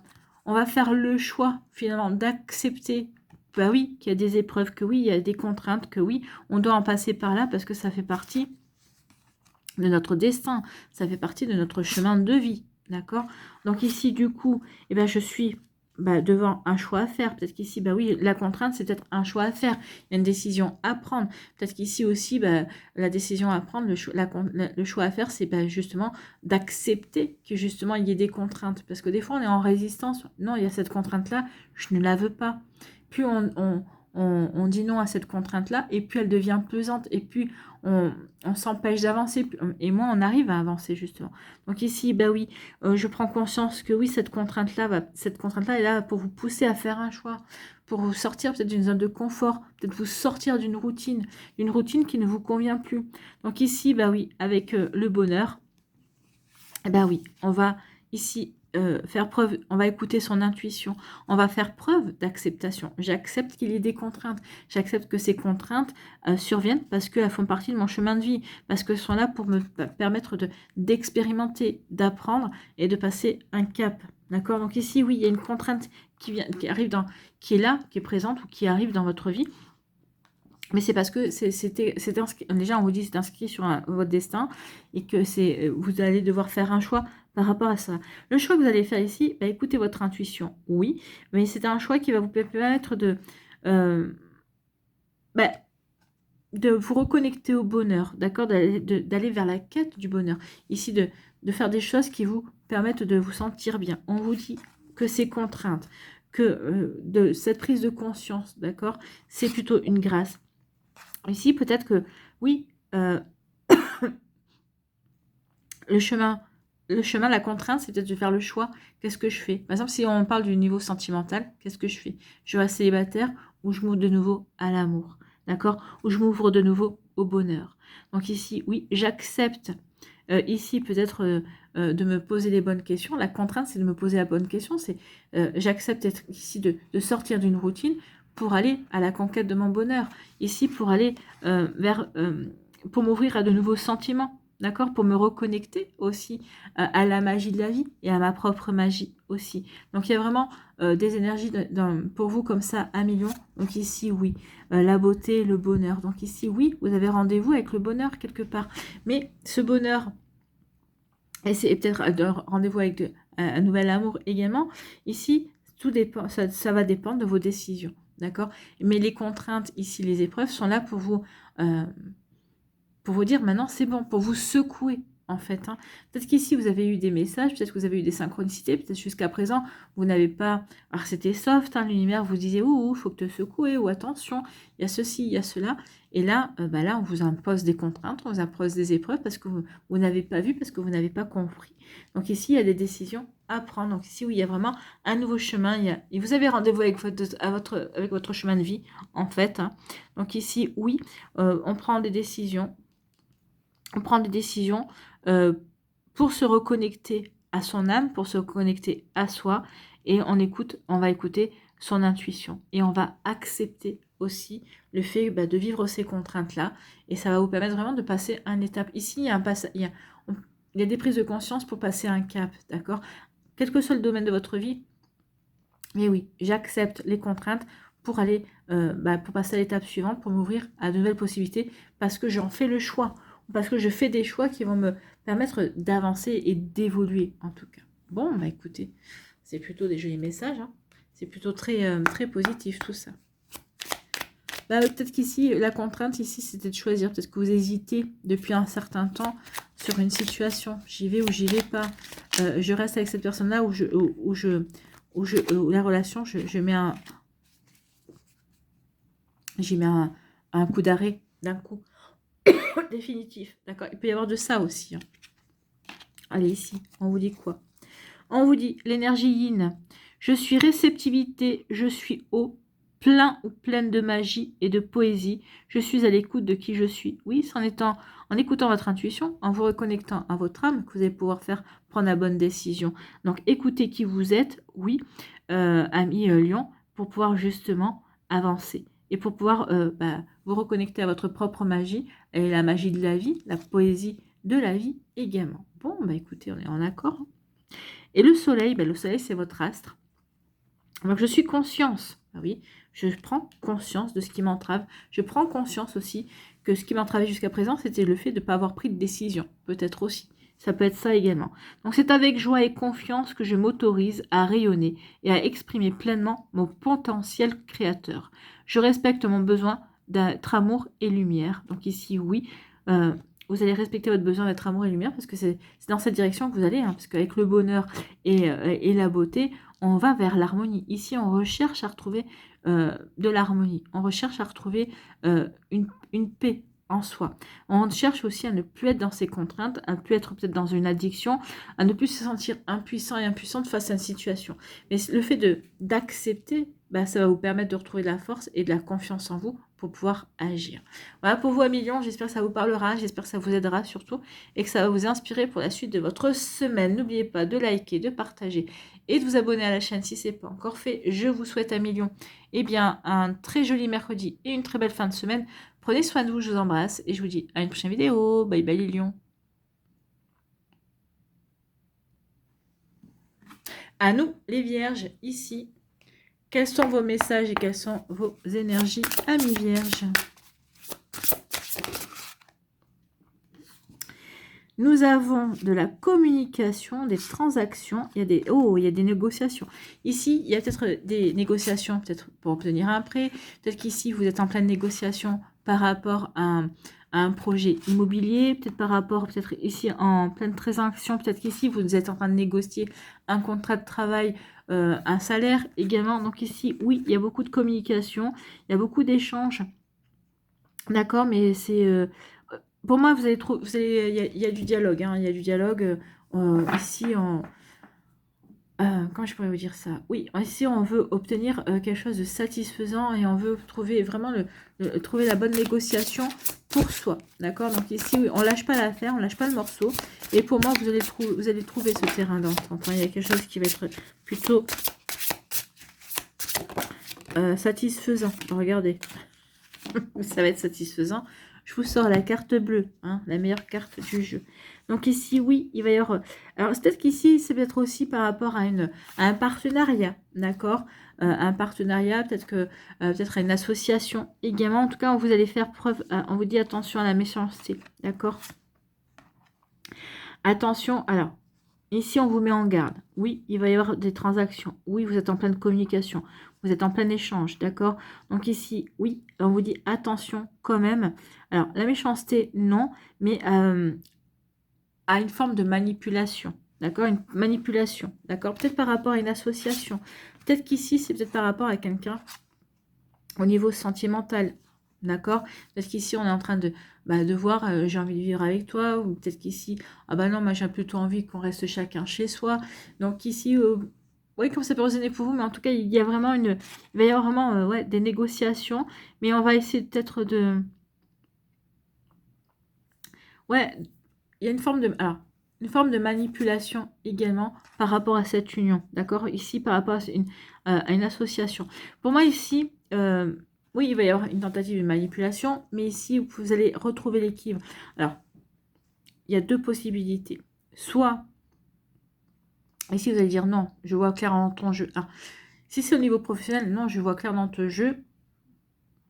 faire le choix finalement d'accepter. Bah oui, qu'il y a des épreuves, que oui, il y a des contraintes, que oui, on doit en passer par là parce que ça fait partie de notre destin, ça fait partie de notre chemin de vie, d'accord? Donc ici, du coup, eh ben, je suis devant un choix à faire. Peut-être qu'ici, oui, la contrainte, c'est peut-être un choix à faire. Il y a une décision à prendre. Peut-être qu'ici aussi, la décision à prendre, le choix à faire, c'est justement d'accepter que justement, il y ait des contraintes. Parce que des fois, on est en résistance. Non, il y a cette contrainte-là, je ne la veux pas. Plus on dit non à cette contrainte-là, et plus elle devient pesante, et plus on s'empêche d'avancer, et moins on arrive à avancer, justement. Donc ici, oui, je prends conscience que oui, cette contrainte-là est là pour vous pousser à faire un choix, pour vous sortir peut-être d'une zone de confort, peut-être vous sortir d'une routine qui ne vous convient plus. Donc ici, oui, avec le bonheur, oui, on va ici faire preuve, on va écouter son intuition, on va faire preuve d'acceptation. J'accepte qu'il y ait des contraintes, j'accepte que ces contraintes surviennent parce qu'elles font partie de mon chemin de vie, parce qu'elles sont là pour me permettre d'expérimenter, d'apprendre et de passer un cap. D'accord? Donc ici, oui, il y a une contrainte qui est là, qui est présente ou qui arrive dans votre vie. Mais c'est parce que c'était inscrit, déjà on vous dit c'est inscrit sur votre destin et que vous allez devoir faire un choix par rapport à ça. Le choix que vous allez faire ici, écoutez votre intuition, oui, mais c'est un choix qui va vous permettre euh, de vous reconnecter au bonheur, d'accord, d'aller vers la quête du bonheur. Ici, de faire des choses qui vous permettent de vous sentir bien. On vous dit que ces contraintes, que de cette prise de conscience, d'accord, c'est plutôt une grâce. Ici, peut-être que, oui, le chemin, la contrainte, c'est peut-être de faire le choix. Qu'est-ce que je fais? Par exemple, si on parle du niveau sentimental, qu'est-ce que je fais? Je reste célibataire ou je m'ouvre de nouveau à l'amour, d'accord? Ou je m'ouvre de nouveau au bonheur. Donc ici, oui, j'accepte. Ici, peut-être de me poser les bonnes questions. La contrainte, c'est de me poser la bonne question. C'est j'accepte ici de sortir d'une routine pour aller à la conquête de mon bonheur. Ici, pour aller pour m'ouvrir à de nouveaux sentiments, d'accord? Pour me reconnecter aussi à la magie de la vie et à ma propre magie aussi. Donc, il y a vraiment des énergies pour vous comme ça à millions. Donc ici, oui, la beauté, le bonheur. Donc ici, oui, vous avez rendez-vous avec le bonheur quelque part. Mais ce bonheur, et c'est peut-être rendez-vous avec un nouvel amour également. Ici, tout dépend, ça va dépendre de vos décisions, d'accord? Mais les contraintes, ici, les épreuves sont là pour vous dire maintenant c'est bon, pour vous secouer en fait. Hein. Peut-être qu'ici vous avez eu des messages, peut-être que vous avez eu des synchronicités, peut-être jusqu'à présent vous n'avez pas... Alors c'était soft, hein, l'univers vous disait ouh, faut que te secouer, ou attention, il y a ceci, il y a cela. Et là, là on vous impose des contraintes, on vous impose des épreuves parce que vous n'avez pas vu, parce que vous n'avez pas compris. Donc ici il y a des décisions à prendre. Donc ici oui, il y a vraiment un nouveau chemin. Et vous avez rendez-vous avec votre chemin de vie en fait. Hein. Donc ici oui, on prend des décisions. On prend des décisions pour se reconnecter à son âme, pour se reconnecter à soi, et on va écouter son intuition, et on va accepter aussi le fait de vivre ces contraintes-là, et ça va vous permettre vraiment de passer une étape. Ici, il y a des prises de conscience pour passer un cap, d'accord? Quel que soit le domaine de votre vie, mais oui, j'accepte les contraintes pour aller, pour passer à l'étape suivante, pour m'ouvrir à de nouvelles possibilités, parce que j'en fais le choix, parce que je fais des choix qui vont me permettre d'avancer et d'évoluer, en tout cas. Bon, écoutez, c'est plutôt des jolis messages, hein. C'est plutôt très, très positif, tout ça. Peut-être qu'ici, la contrainte, ici, c'était de choisir. Peut-être que vous hésitez depuis un certain temps sur une situation. J'y vais ou j'y vais pas. Je reste avec cette personne-là où la relation, j'y mets un coup d'arrêt d'un coup définitif, d'accord. Il peut y avoir de ça aussi. Hein. Allez, ici, on vous dit quoi? On vous dit l'énergie yin. Je suis réceptivité, je suis eau, plein ou pleine de magie et de poésie. Je suis à l'écoute de qui je suis. Oui, c'est en écoutant votre intuition, en vous reconnectant à votre âme, que vous allez pouvoir prendre la bonne décision. Donc, écoutez qui vous êtes, oui, ami Lion, pour pouvoir justement avancer. Et pour pouvoir vous reconnecter à votre propre magie, et la magie de la vie, la poésie de la vie également. Bon, écoutez, on est en accord. Hein. Et le soleil, c'est votre astre. Donc, je suis conscience. Ah oui, je prends conscience de ce qui m'entrave. Je prends conscience aussi que ce qui m'entravait jusqu'à présent, c'était le fait de ne pas avoir pris de décision. Peut-être aussi. Ça peut être ça également. Donc c'est avec joie et confiance que je m'autorise à rayonner et à exprimer pleinement mon potentiel créateur. Je respecte mon besoin d'être amour et lumière. Donc ici, oui, vous allez respecter votre besoin d'être amour et lumière parce que c'est dans cette direction que vous allez, hein, parce qu'avec le bonheur et la beauté, on va vers l'harmonie. Ici, on recherche à retrouver de l'harmonie. On recherche à retrouver une paix en soi. On cherche aussi à ne plus être dans ses contraintes, à ne plus être peut-être dans une addiction, à ne plus se sentir impuissant et impuissante face à une situation. Mais le fait d'accepter, bah, ça va vous permettre de retrouver de la force et de la confiance en vous pour pouvoir agir. Voilà pour vous, Millions. J'espère que ça vous parlera, j'espère que ça vous aidera surtout et que ça va vous inspirer pour la suite de votre semaine. N'oubliez pas de liker, de partager et de vous abonner à la chaîne si ce n'est pas encore fait. Je vous souhaite, Millions, eh bien, un très joli mercredi et une très belle fin de semaine. Prenez soin de vous, je vous embrasse et je vous dis à une prochaine vidéo. Bye bye les lions. À nous les vierges, ici. Quels sont vos messages et quelles sont vos énergies, amis vierges? Nous avons de la communication, des transactions, il y a des négociations. Ici, il y a peut-être des négociations peut-être pour obtenir un prêt. Peut-être qu'ici, vous êtes en pleine négociation par rapport à un projet immobilier. Peut-être par rapport, peut-être ici en pleine transaction. Peut-être qu'ici, vous êtes en train de négocier un contrat de travail, un salaire également. Donc ici, oui, il y a beaucoup de communication, il y a beaucoup d'échanges. D'accord, mais c'est... pour moi, vous allez il y a du dialogue, hein, il y a du dialogue ici en... comment je pourrais vous dire ça? Oui, ici on veut obtenir quelque chose de satisfaisant et on veut trouver vraiment trouver la bonne négociation pour soi, d'accord? Donc ici, oui, on lâche pas l'affaire, on lâche pas le morceau. Et pour moi, vous allez trouver ce terrain d'entente. Hein. Il y a quelque chose qui va être plutôt satisfaisant. Regardez, ça va être satisfaisant. Je vous sors la carte bleue, hein, la meilleure carte du jeu. Donc ici, oui, il va y avoir... Alors, c'est peut-être qu'ici, c'est peut-être aussi par rapport à un partenariat, d'accord, un partenariat, peut-être que peut-être à une association également. En tout cas, vous allez faire preuve... on vous dit attention à la méchanceté, d'accord. Attention, alors, ici, on vous met en garde. Oui, il va y avoir des transactions. Oui, vous êtes en pleine communication. Vous êtes en plein échange, d'accord? Donc ici, oui, on vous dit attention quand même. Alors, la méchanceté, non, mais à une forme de manipulation, d'accord? Une manipulation, d'accord? Peut-être par rapport à une association. Peut-être qu'ici, c'est peut-être par rapport à quelqu'un au niveau sentimental, d'accord? Peut-être qu'ici, on est en train de voir, j'ai envie de vivre avec toi, ou peut-être qu'ici, ah bah non, moi j'ai plutôt envie qu'on reste chacun chez soi. Donc ici, oui, comme ça peut résonner pour vous, mais en tout cas, il y a vraiment il va y avoir vraiment ouais, des négociations, mais on va essayer peut-être de... Ouais, il y a une forme de... Alors, une forme de manipulation également par rapport à cette union, d'accord? Ici, par rapport à une association. Pour moi, ici, oui, il va y avoir une tentative de manipulation, mais ici, vous allez retrouver l'équilibre. Alors, il y a deux possibilités. Soit, ici, vous allez dire non, je vois clair dans ton jeu. Alors, si c'est au niveau professionnel, non, je vois clair dans ton jeu,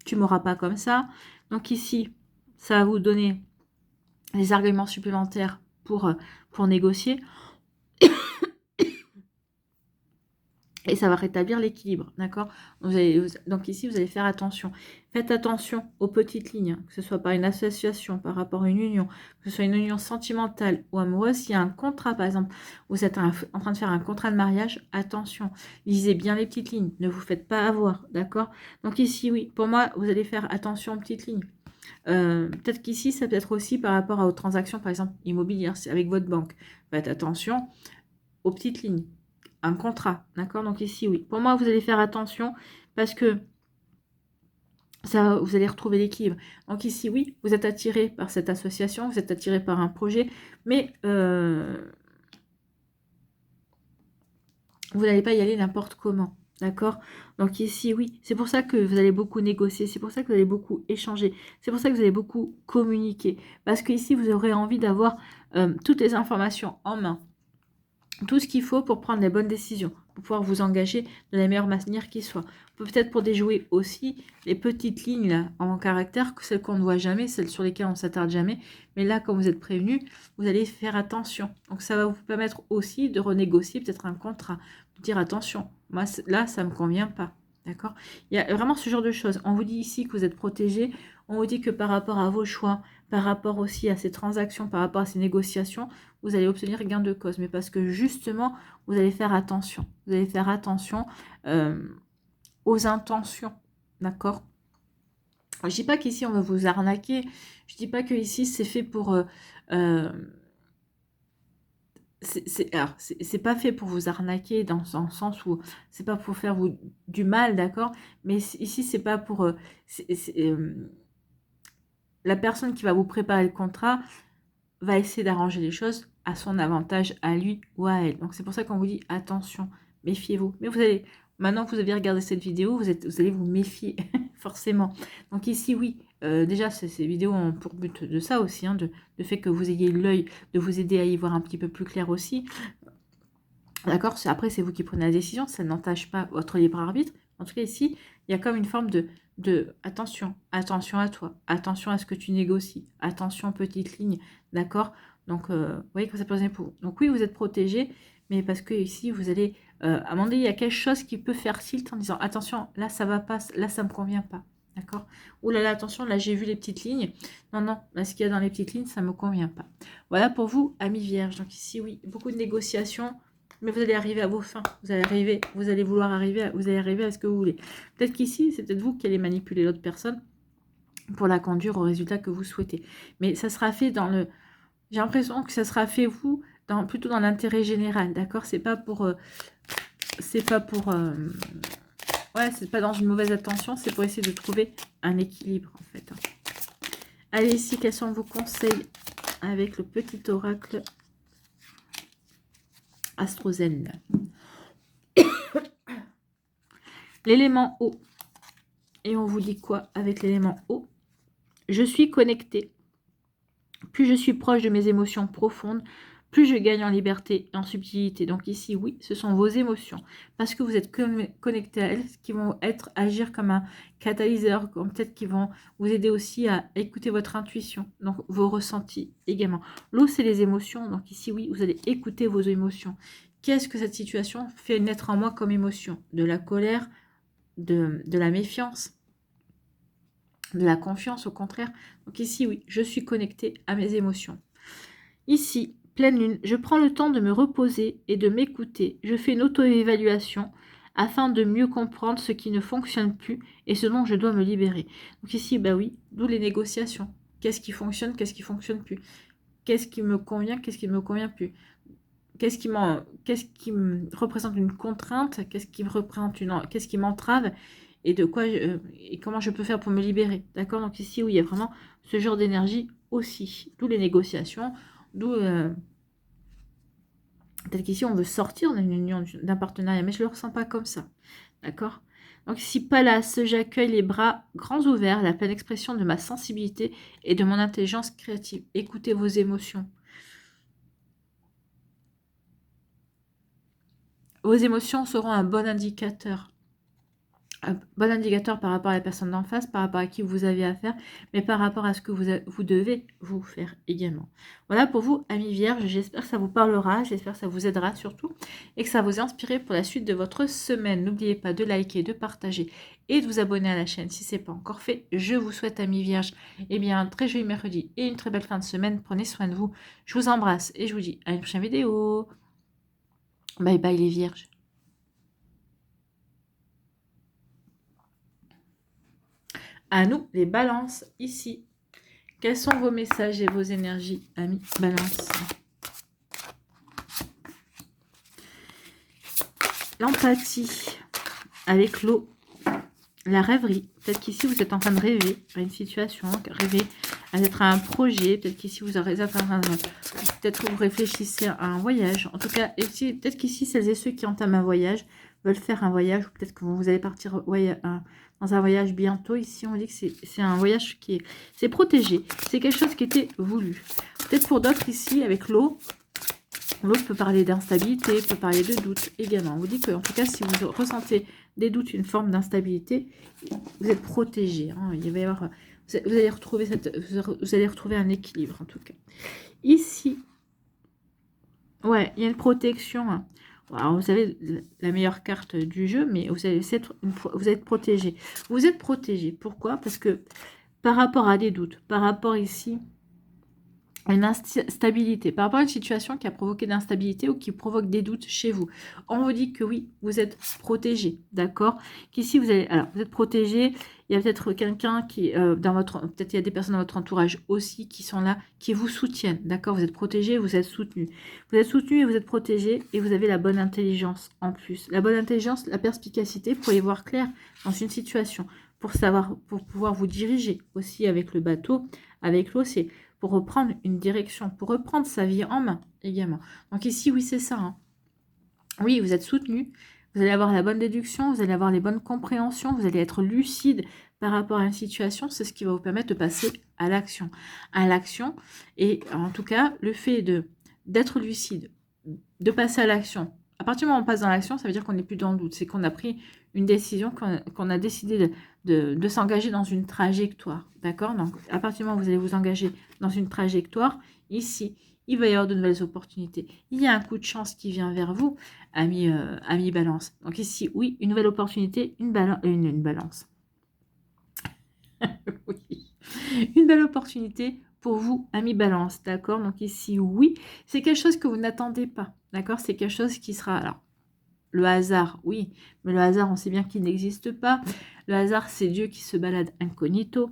tu m'auras pas comme ça. Donc ici, ça va vous donner des arguments supplémentaires pour négocier. Et ça va rétablir l'équilibre, d'accord? Donc ici, vous allez faire attention. Faites attention aux petites lignes, que ce soit par une association, par rapport à une union, que ce soit une union sentimentale ou amoureuse. S'il y a un contrat, par exemple, vous êtes en train de faire un contrat de mariage, attention. Lisez bien les petites lignes, ne vous faites pas avoir, d'accord? Donc ici, oui, pour moi, vous allez faire attention aux petites lignes. Peut-être qu'ici, ça peut être aussi par rapport aux transactions, par exemple, immobilières, avec votre banque. Faites attention aux petites lignes. Un contrat, d'accord? Donc ici, oui. Pour moi, vous allez faire attention parce que ça, vous allez retrouver l'équilibre. Donc ici, oui, vous êtes attiré par cette association, vous êtes attiré par un projet, mais vous n'allez pas y aller n'importe comment, d'accord? Donc ici, oui, c'est pour ça que vous allez beaucoup négocier, c'est pour ça que vous allez beaucoup échanger, c'est pour ça que vous allez beaucoup communiquer, parce qu'ici, vous aurez envie d'avoir toutes les informations en main. Tout ce qu'il faut pour prendre les bonnes décisions, pour pouvoir vous engager de la meilleure manière qui soit, peut-être pour déjouer aussi les petites lignes là, en caractère, celles qu'on ne voit jamais, celles sur lesquelles on ne s'attarde jamais. Mais là, quand vous êtes prévenu, vous allez faire attention. Donc ça va vous permettre aussi de renégocier peut-être un contrat, de dire attention, moi là, ça ne me convient pas. D'accord? Il y a vraiment ce genre de choses. On vous dit ici que vous êtes protégé. On vous dit que par rapport à vos choix, par rapport aussi à ces transactions, par rapport à ces négociations, vous allez obtenir gain de cause. Mais parce que justement, vous allez faire attention. Vous allez faire attention aux intentions. D'accord? Je ne dis pas qu'ici, on va vous arnaquer. Je ne dis pas que ici c'est fait pour... c'est pas fait pour vous arnaquer dans le sens où c'est pas pour faire vous du mal, d'accord, mais ici c'est pas pour la personne qui va vous préparer le contrat va essayer d'arranger les choses à son avantage, à lui ou à elle. Donc c'est pour ça qu'on vous dit attention, méfiez-vous. Mais vous allez, maintenant que vous avez regardé cette vidéo, vous allez vous méfier forcément. Donc ici oui, déjà ces vidéos ont pour but de ça aussi, hein, de fait que vous ayez l'œil, de vous aider à y voir un petit peu plus clair aussi. D'accord, après c'est vous qui prenez la décision, ça n'entache pas votre libre arbitre. En tout cas ici, il y a comme une forme de attention, attention à toi, attention à ce que tu négocies, attention petite ligne, d'accord. Donc vous voyez que ça peut pour vous. Donc oui, vous êtes protégé, mais parce que ici vous allez à un moment donné, il y a quelque chose qui peut faire tilt en disant attention, là ça va pas, là ça me convient pas. D'accord? Oh là là, attention, là j'ai vu les petites lignes. Non, non, là ce qu'il y a dans les petites lignes, ça ne me convient pas. Voilà pour vous, amis vierges. Donc ici, oui, beaucoup de négociations, mais vous allez arriver à vos fins. Vous allez arriver, vous allez vouloir arriver, vous allez arriver à ce que vous voulez. Peut-être qu'ici, c'est peut-être vous qui allez manipuler l'autre personne pour la conduire au résultat que vous souhaitez. Mais ça sera fait dans le... J'ai l'impression que ça sera fait, vous, plutôt dans l'intérêt général, d'accord? C'est pas pour... ouais, c'est pas dans une mauvaise intention, c'est pour essayer de trouver un équilibre, en fait. Allez, ici, quels sont vos conseils avec le petit oracle Astrozen? L'élément eau. Et on vous dit quoi avec l'élément eau? Je suis connectée. Plus je suis proche de mes émotions profondes, plus je gagne en liberté et en subtilité. Donc ici, oui, ce sont vos émotions. Parce que vous êtes connecté à elles, qui vont agir comme un catalyseur, peut-être qui vont vous aider aussi à écouter votre intuition, donc vos ressentis également. L'eau, c'est les émotions. Donc ici, oui, vous allez écouter vos émotions. Qu'est-ce que cette situation fait naître en moi comme émotion? De la colère, de la méfiance, de la confiance au contraire. Donc ici, oui, je suis connectée à mes émotions. Ici, pleine lune, je prends le temps de me reposer et de m'écouter. Je fais une auto-évaluation afin de mieux comprendre ce qui ne fonctionne plus et ce dont je dois me libérer. Donc ici, bah oui, d'où les négociations. Qu'est-ce qui fonctionne, qu'est-ce qui fonctionne plus? Qu'est-ce qui me convient, qu'est-ce qui ne me convient plus? Qu'est-ce qui me représente une contrainte? Qu'est-ce qui m'entrave? Et de quoi et comment je peux faire pour me libérer? D'accord? Donc ici, oui, il y a vraiment ce genre d'énergie aussi. D'où les négociations, d'où peut-être qu'ici, on veut sortir d'une union, d'un partenariat, mais je ne le ressens pas comme ça. D'accord? Donc ici, Pallas, j'accueille les bras grands ouverts, la pleine expression de ma sensibilité et de mon intelligence créative. Écoutez vos émotions. Vos émotions seront un bon indicateur. Un bon indicateur par rapport à la personne d'en face, par rapport à qui vous avez affaire, mais par rapport à ce que vous devez vous faire également. Voilà pour vous, amis vierges. J'espère que ça vous parlera, j'espère que ça vous aidera surtout, et que ça vous inspirera pour la suite de votre semaine. N'oubliez pas de liker, de partager et de vous abonner à la chaîne si ce n'est pas encore fait. Je vous souhaite, amis vierges, un très joli mercredi et une très belle fin de semaine. Prenez soin de vous. Je vous embrasse et je vous dis à une prochaine vidéo. Bye bye les vierges. À nous, les balances, ici. Quels sont vos messages et vos énergies, amis balance? L'empathie avec l'eau. La rêverie. Peut-être qu'ici, vous êtes en train de rêver à une situation, rêver à être à un projet. Peut-être qu'ici, vous aurez peut-être que vous réfléchissez à un voyage. En tout cas, peut-être qu'ici, celles et ceux qui entament un voyage veulent faire un voyage. Ou peut-être que vous allez partir dans un voyage bientôt. Ici, on dit que c'est un voyage qui est protégé. C'est quelque chose qui était voulu. Peut-être pour d'autres ici, avec l'eau, L'autre peut parler d'instabilité, peut parler de doute également. On vous dit que, en tout cas, si vous ressentez des doutes, une forme d'instabilité, vous êtes protégé. Hein. Il va y avoir, vous allez retrouver un équilibre, en tout cas. Ici, ouais, il y a une protection. Hein. Alors, vous savez, la meilleure carte du jeu, mais vous allez être protégé. Vous êtes protégé. Pourquoi? Parce que par rapport à des doutes, par rapport ici une instabilité, par rapport à une situation qui a provoqué d'instabilité ou qui provoque des doutes chez vous. On vous dit que oui, vous êtes protégé, d'accord? Qu'ici, vous êtes protégé. Il y a peut-être quelqu'un qui, peut-être il y a des personnes dans votre entourage aussi qui sont là, qui vous soutiennent, d'accord? Vous êtes protégé, vous êtes soutenu. Vous êtes soutenu et vous êtes protégé et vous avez la bonne intelligence en plus. La bonne intelligence, la perspicacité pour y voir clair dans une situation, pour pouvoir vous diriger aussi avec le bateau, avec l'eau, c'est pour reprendre une direction, pour reprendre sa vie en main également. Donc ici, oui, c'est ça. Hein. Oui, vous êtes soutenu, vous allez avoir la bonne déduction, vous allez avoir les bonnes compréhensions, vous allez être lucide par rapport à une situation. C'est ce qui va vous permettre de passer à l'action. À l'action, et en tout cas, le fait d'être lucide, de passer à l'action. À partir du moment où on passe dans l'action, ça veut dire qu'on n'est plus dans le doute. C'est qu'on a pris une décision, qu'on a décidé de s'engager dans une trajectoire. D'accord? Donc, à partir du moment où vous allez vous engager dans une trajectoire, ici, il va y avoir de nouvelles opportunités. Il y a un coup de chance qui vient vers vous, ami balance. Donc ici, oui, une nouvelle opportunité, une balance. Oui. Une belle opportunité pour vous, ami balance, d'accord? Donc ici, oui, c'est quelque chose que vous n'attendez pas, d'accord? C'est quelque chose qui sera... Alors, le hasard, oui, mais le hasard, on sait bien qu'il n'existe pas. Le hasard, c'est Dieu qui se balade incognito.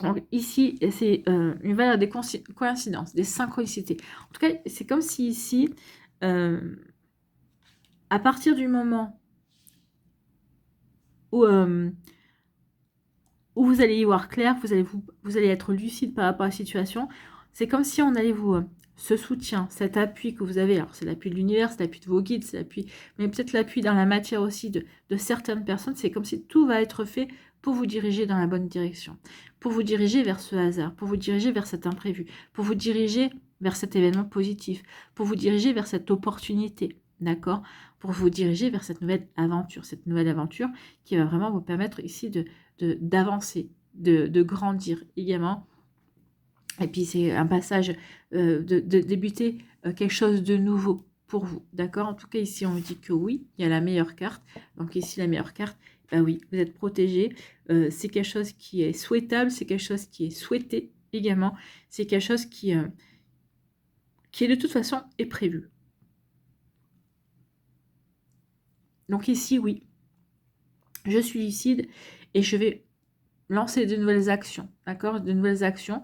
Donc ici, c'est une valeur des coïncidences, des synchronicités. En tout cas, c'est comme si ici, à partir du moment où vous allez y voir clair, vous allez être lucide par rapport à la situation. C'est comme si on allait vous... ce soutien, cet appui que vous avez, alors c'est l'appui de l'univers, c'est l'appui de vos guides, c'est l'appui, mais peut-être l'appui dans la matière aussi de certaines personnes, c'est comme si tout va être fait pour vous diriger dans la bonne direction, pour vous diriger vers ce hasard, pour vous diriger vers cet imprévu, pour vous diriger vers cet événement positif, pour vous diriger vers cette opportunité, d'accord? Pour vous diriger vers cette nouvelle aventure qui va vraiment vous permettre ici d'avancer, de grandir également. Et puis c'est un passage de débuter quelque chose de nouveau pour vous, d'accord? En tout cas, ici, on me dit que oui, il y a la meilleure carte. Donc ici, la meilleure carte, bah oui, vous êtes protégé. C'est quelque chose qui est souhaitable, c'est quelque chose qui est souhaité également. C'est quelque chose qui est de toute façon est prévu. Donc ici, oui, je suis lucide et je vais lancer de nouvelles actions, d'accord? De nouvelles actions,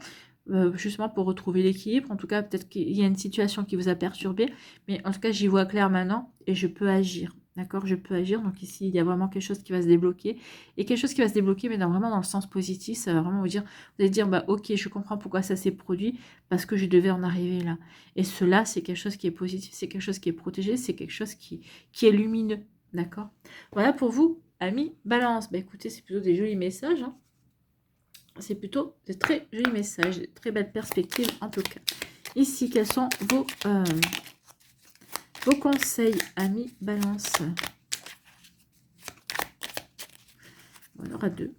justement pour retrouver l'équilibre. En tout cas, peut-être qu'il y a une situation qui vous a perturbé, mais en tout cas, j'y vois clair maintenant et je peux agir, d'accord? Je peux agir. Donc ici, il y a vraiment quelque chose qui va se débloquer et quelque chose qui va se débloquer, mais vraiment dans le sens positif. Ça va vraiment vous allez dire, bah ok, je comprends pourquoi ça s'est produit, parce que je devais en arriver là. Et cela, c'est quelque chose qui est positif, c'est quelque chose qui est protégé, c'est quelque chose qui est lumineux, d'accord? Voilà pour vous, amis Balance. Bah écoutez, c'est plutôt des jolis messages, hein. C'est plutôt de très jolis messages, de très belles perspectives en tout cas. Ici, quels sont vos conseils, amis Balance? On aura deux.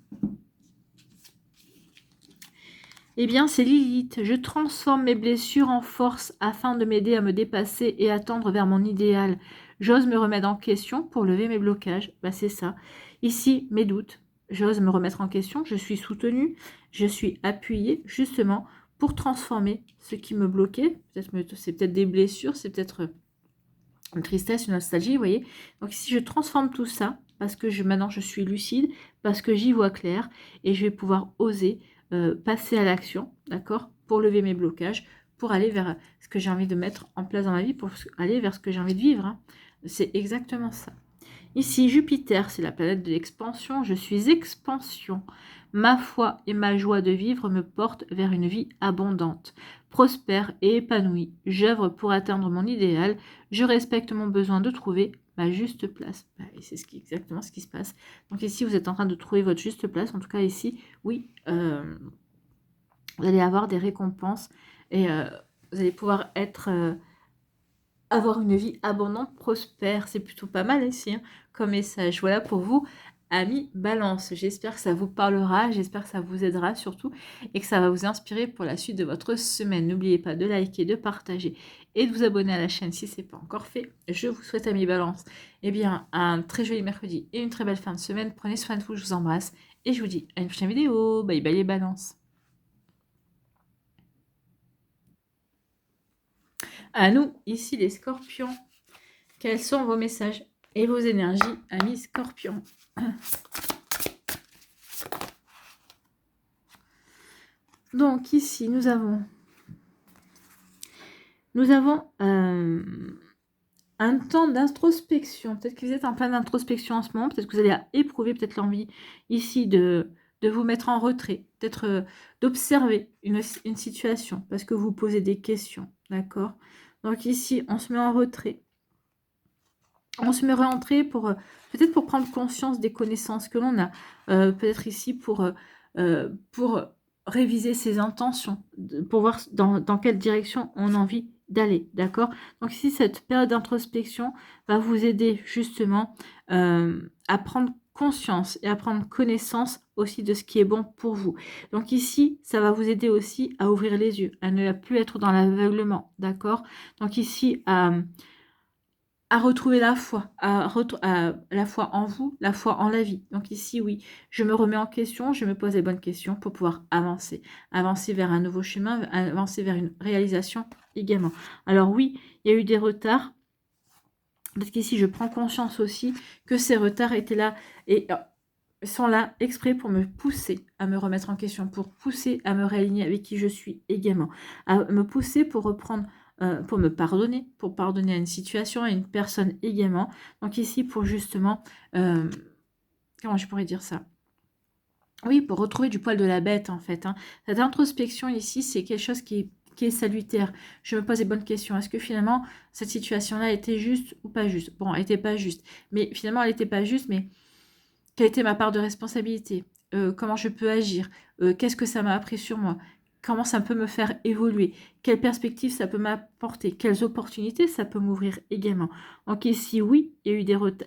Eh bien, c'est Lilith. Je transforme mes blessures en force afin de m'aider à me dépasser et à tendre vers mon idéal. J'ose me remettre en question pour lever mes blocages. Bah, c'est ça. Ici, mes doutes. J'ose me remettre en question. Je suis soutenue. Je suis appuyée, justement, pour transformer ce qui me bloquait. C'est peut-être des blessures, c'est peut-être une tristesse, une nostalgie, vous voyez. Donc ici, je transforme tout ça parce que maintenant, je suis lucide, parce que j'y vois clair et je vais pouvoir oser passer à l'action, d'accord, pour lever mes blocages, pour aller vers ce que j'ai envie de mettre en place dans ma vie, pour aller vers ce que j'ai envie de vivre. Hein. C'est exactement ça. Ici, Jupiter, c'est la planète de l'expansion. Je suis expansion. Ma foi et ma joie de vivre me portent vers une vie abondante, prospère et épanouie. J'œuvre pour atteindre mon idéal. Je respecte mon besoin de trouver ma juste place. Et c'est exactement ce qui se passe. Donc ici, vous êtes en train de trouver votre juste place. En tout cas, ici, oui, vous allez avoir des récompenses et vous allez pouvoir être avoir une vie abondante, prospère. C'est plutôt pas mal ici, hein, comme message. Voilà pour vous, amis Balance. J'espère que ça vous parlera, j'espère que ça vous aidera surtout et que ça va vous inspirer pour la suite de votre semaine. N'oubliez pas de liker, de partager et de vous abonner à la chaîne si ce n'est pas encore fait. Je vous souhaite, amis Balance, eh bien, un très joli mercredi et une très belle fin de semaine. Prenez soin de vous, je vous embrasse et je vous dis à une prochaine vidéo. Bye bye les balances. À nous, ici les scorpions. Quels sont vos messages et vos énergies, amis scorpions? Donc ici, nous avons un temps d'introspection. Peut-être que vous êtes en pleine introspection en ce moment. Peut-être que vous allez éprouver peut-être l'envie ici de vous mettre en retrait. Peut-être d'observer une situation parce que vous posez des questions. D'accord? Donc ici, on se met en retrait. On se met en retrait pour peut-être pour prendre conscience des connaissances que l'on a. Peut-être ici pour réviser ses intentions, pour voir dans quelle direction on a envie d'aller, d'accord? Donc ici, cette période d'introspection va vous aider justement à prendre conscience et à prendre connaissance aussi de ce qui est bon pour vous. Donc ici, ça va vous aider aussi à ouvrir les yeux, à ne plus être dans l'aveuglement, d'accord? Donc ici, à retrouver la foi, la foi en vous, la foi en la vie. Donc ici, oui, je me remets en question, je me pose les bonnes questions pour pouvoir avancer. Avancer vers un nouveau chemin, avancer vers une réalisation également. Alors oui, il y a eu des retards, parce qu'ici, je prends conscience aussi que ces retards étaient là et sont là exprès pour me pousser à me remettre en question, pour pousser à me réaligner avec qui je suis également, à me pousser pour reprendre, pour me pardonner, pour pardonner à une situation, à une personne également. Donc ici, pour justement, comment je pourrais dire ça? Oui, pour retrouver du poil de la bête, en fait. Hein. Cette introspection ici, c'est quelque chose qui est salutaire. Je me pose les bonnes questions. Est-ce que finalement, cette situation-là était juste ou pas juste? Bon, elle n'était pas juste. Mais finalement, elle n'était pas juste, mais quelle était ma part de responsabilité? Comment je peux agir? Qu'est-ce que ça m'a appris sur moi? Comment ça peut me faire évoluer? Quelle perspective ça peut m'apporter? Quelles opportunités ça peut m'ouvrir également? Donc ici, oui, il y a eu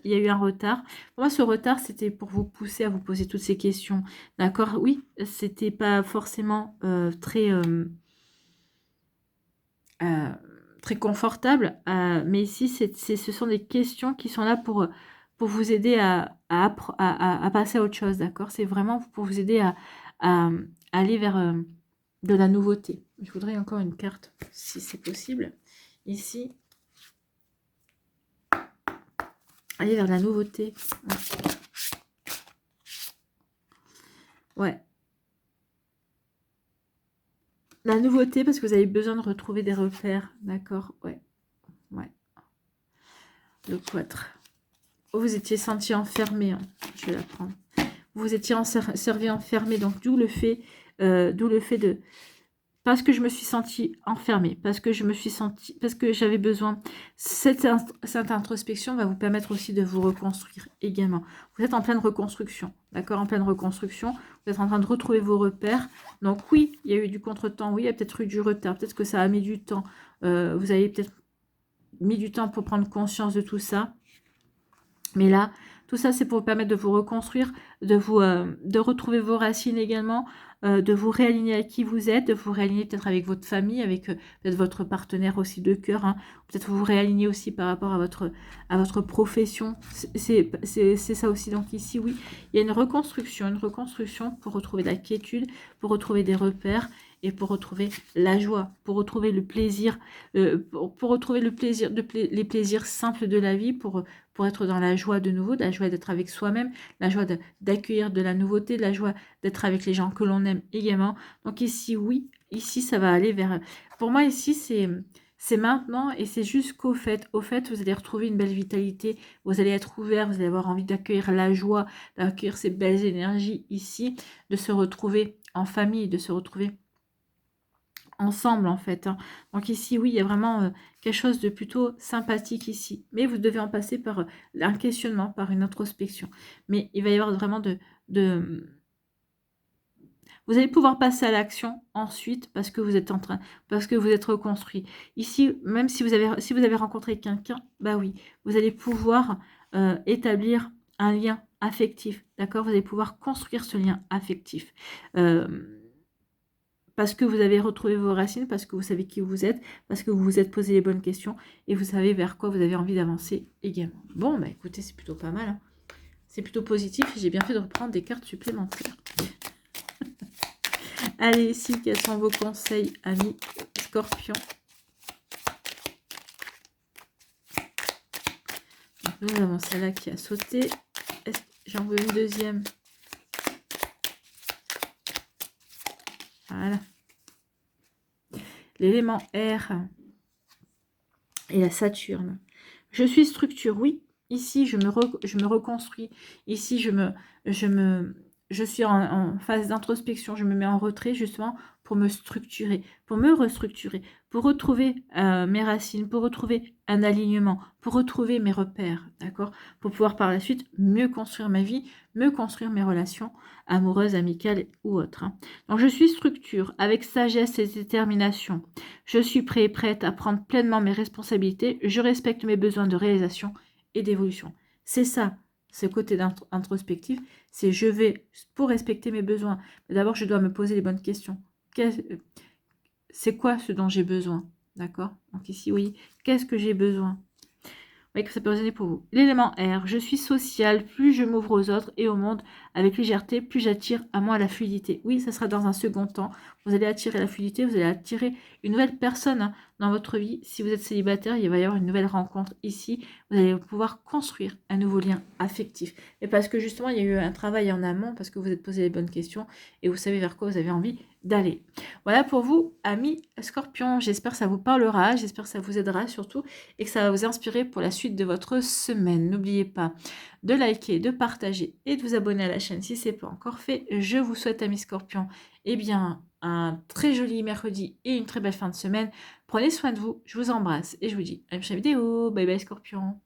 il y a eu un retard. Pour moi, ce retard, c'était pour vous pousser à vous poser toutes ces questions. D'accord? Oui, c'était pas forcément euh, très confortable, mais ici, ce sont des questions qui sont là pour vous aider à passer à autre chose, d'accord? C'est vraiment pour vous aider à aller vers de la nouveauté. Je voudrais encore une carte, si c'est possible. Ici, aller vers la nouveauté. Ouais. La nouveauté, parce que vous avez besoin de retrouver des repères, d'accord? Ouais. Ouais. Le 4. Oh, vous étiez senti enfermé, hein. Je vais la prendre. Vous étiez servi enfermé, donc d'où le fait de... Parce que je me suis sentie enfermée, parce que j'avais besoin... Cette introspection va vous permettre aussi de vous reconstruire également. Vous êtes en pleine reconstruction, d'accord? En pleine reconstruction, vous êtes en train de retrouver vos repères. Donc oui, il y a eu du contretemps, oui, il y a peut-être eu du retard, peut-être que ça a mis du temps. Vous avez peut-être mis du temps pour prendre conscience de tout ça. Mais là, tout ça, c'est pour vous permettre de vous reconstruire, de retrouver vos racines également, de vous réaligner avec qui vous êtes, de vous réaligner peut-être avec votre famille, avec peut-être votre partenaire aussi de cœur. Hein. Peut-être vous réaligner aussi par rapport à votre profession. C'est ça aussi. Donc ici, oui, il y a une reconstruction pour retrouver la quiétude, pour retrouver des repères et pour retrouver la joie, pour retrouver le plaisir, pour retrouver le plaisir, les plaisirs simples de la vie, pour être dans la joie de nouveau, la joie d'être avec soi-même, la joie d'accueillir de la nouveauté, la joie d'être avec les gens que l'on aime également. Donc ici, oui, ici, ça va aller vers... Pour moi, ici, c'est maintenant et c'est jusqu'au fait. Au fait, vous allez retrouver une belle vitalité, vous allez être ouvert, vous allez avoir envie d'accueillir la joie, d'accueillir ces belles énergies ici, de se retrouver en famille, de se retrouver ensemble en fait. Hein. Donc ici, oui, il y a vraiment quelque chose de plutôt sympathique ici. Mais vous devez en passer par un questionnement, par une introspection. Mais il va y avoir vraiment Vous allez pouvoir passer à l'action ensuite parce que vous êtes parce que vous êtes reconstruit. Ici, même si vous avez rencontré quelqu'un, bah oui, vous allez pouvoir établir un lien affectif, d'accord? Vous allez pouvoir construire ce lien affectif. Parce que vous avez retrouvé vos racines, parce que vous savez qui vous êtes, parce que vous vous êtes posé les bonnes questions et vous savez vers quoi vous avez envie d'avancer également. Bon, bah écoutez, c'est plutôt pas mal, hein. C'est plutôt positif et j'ai bien fait de reprendre des cartes supplémentaires. Allez, ici, quels sont vos conseils, amis Scorpion? Donc, nous avons celle-là qui a sauté. J'en veux une deuxième. Voilà. L'élément Air et la Saturne. Je suis structure, oui. Ici, je me reconstruis. Ici, je suis en phase d'introspection. Je me mets en retrait justement pour me structurer, pour me restructurer, pour retrouver mes racines, pour retrouver un alignement, pour retrouver mes repères, d'accord? Pour pouvoir par la suite mieux construire ma vie, mieux construire mes relations amoureuses, amicales ou autres, hein. Donc, je suis structure avec sagesse et détermination. Je suis prêt et prête à prendre pleinement mes responsabilités. Je respecte mes besoins de réalisation et d'évolution. C'est ça, ce côté introspectif. C'est je vais, pour respecter mes besoins, d'abord je dois me poser les bonnes questions. C'est quoi ce dont j'ai besoin? D'accord? Donc ici, oui, qu'est-ce que j'ai besoin? Vous voyez que ça peut résonner pour vous. L'élément R, je suis social, plus je m'ouvre aux autres et au monde avec légèreté, plus j'attire à moi la fluidité. Oui, ça sera dans un second temps. Vous allez attirer la fluidité, vous allez attirer une nouvelle personne, hein, dans votre vie. Si vous êtes célibataire, il va y avoir une nouvelle rencontre ici. Vous allez pouvoir construire un nouveau lien affectif. Et parce que justement, il y a eu un travail en amont, parce que vous êtes posé les bonnes questions et vous savez vers quoi vous avez envie d'aller. Voilà pour vous, amis Scorpion. J'espère que ça vous parlera, j'espère que ça vous aidera surtout et que ça va vous inspirer pour la suite de votre semaine. N'oubliez pas de liker, de partager et de vous abonner à la chaîne si ce n'est pas encore fait. Je vous souhaite, amis Scorpion, eh bien, un très joli mercredi et une très belle fin de semaine. Prenez soin de vous, je vous embrasse et je vous dis à une prochaine vidéo. Bye bye Scorpion.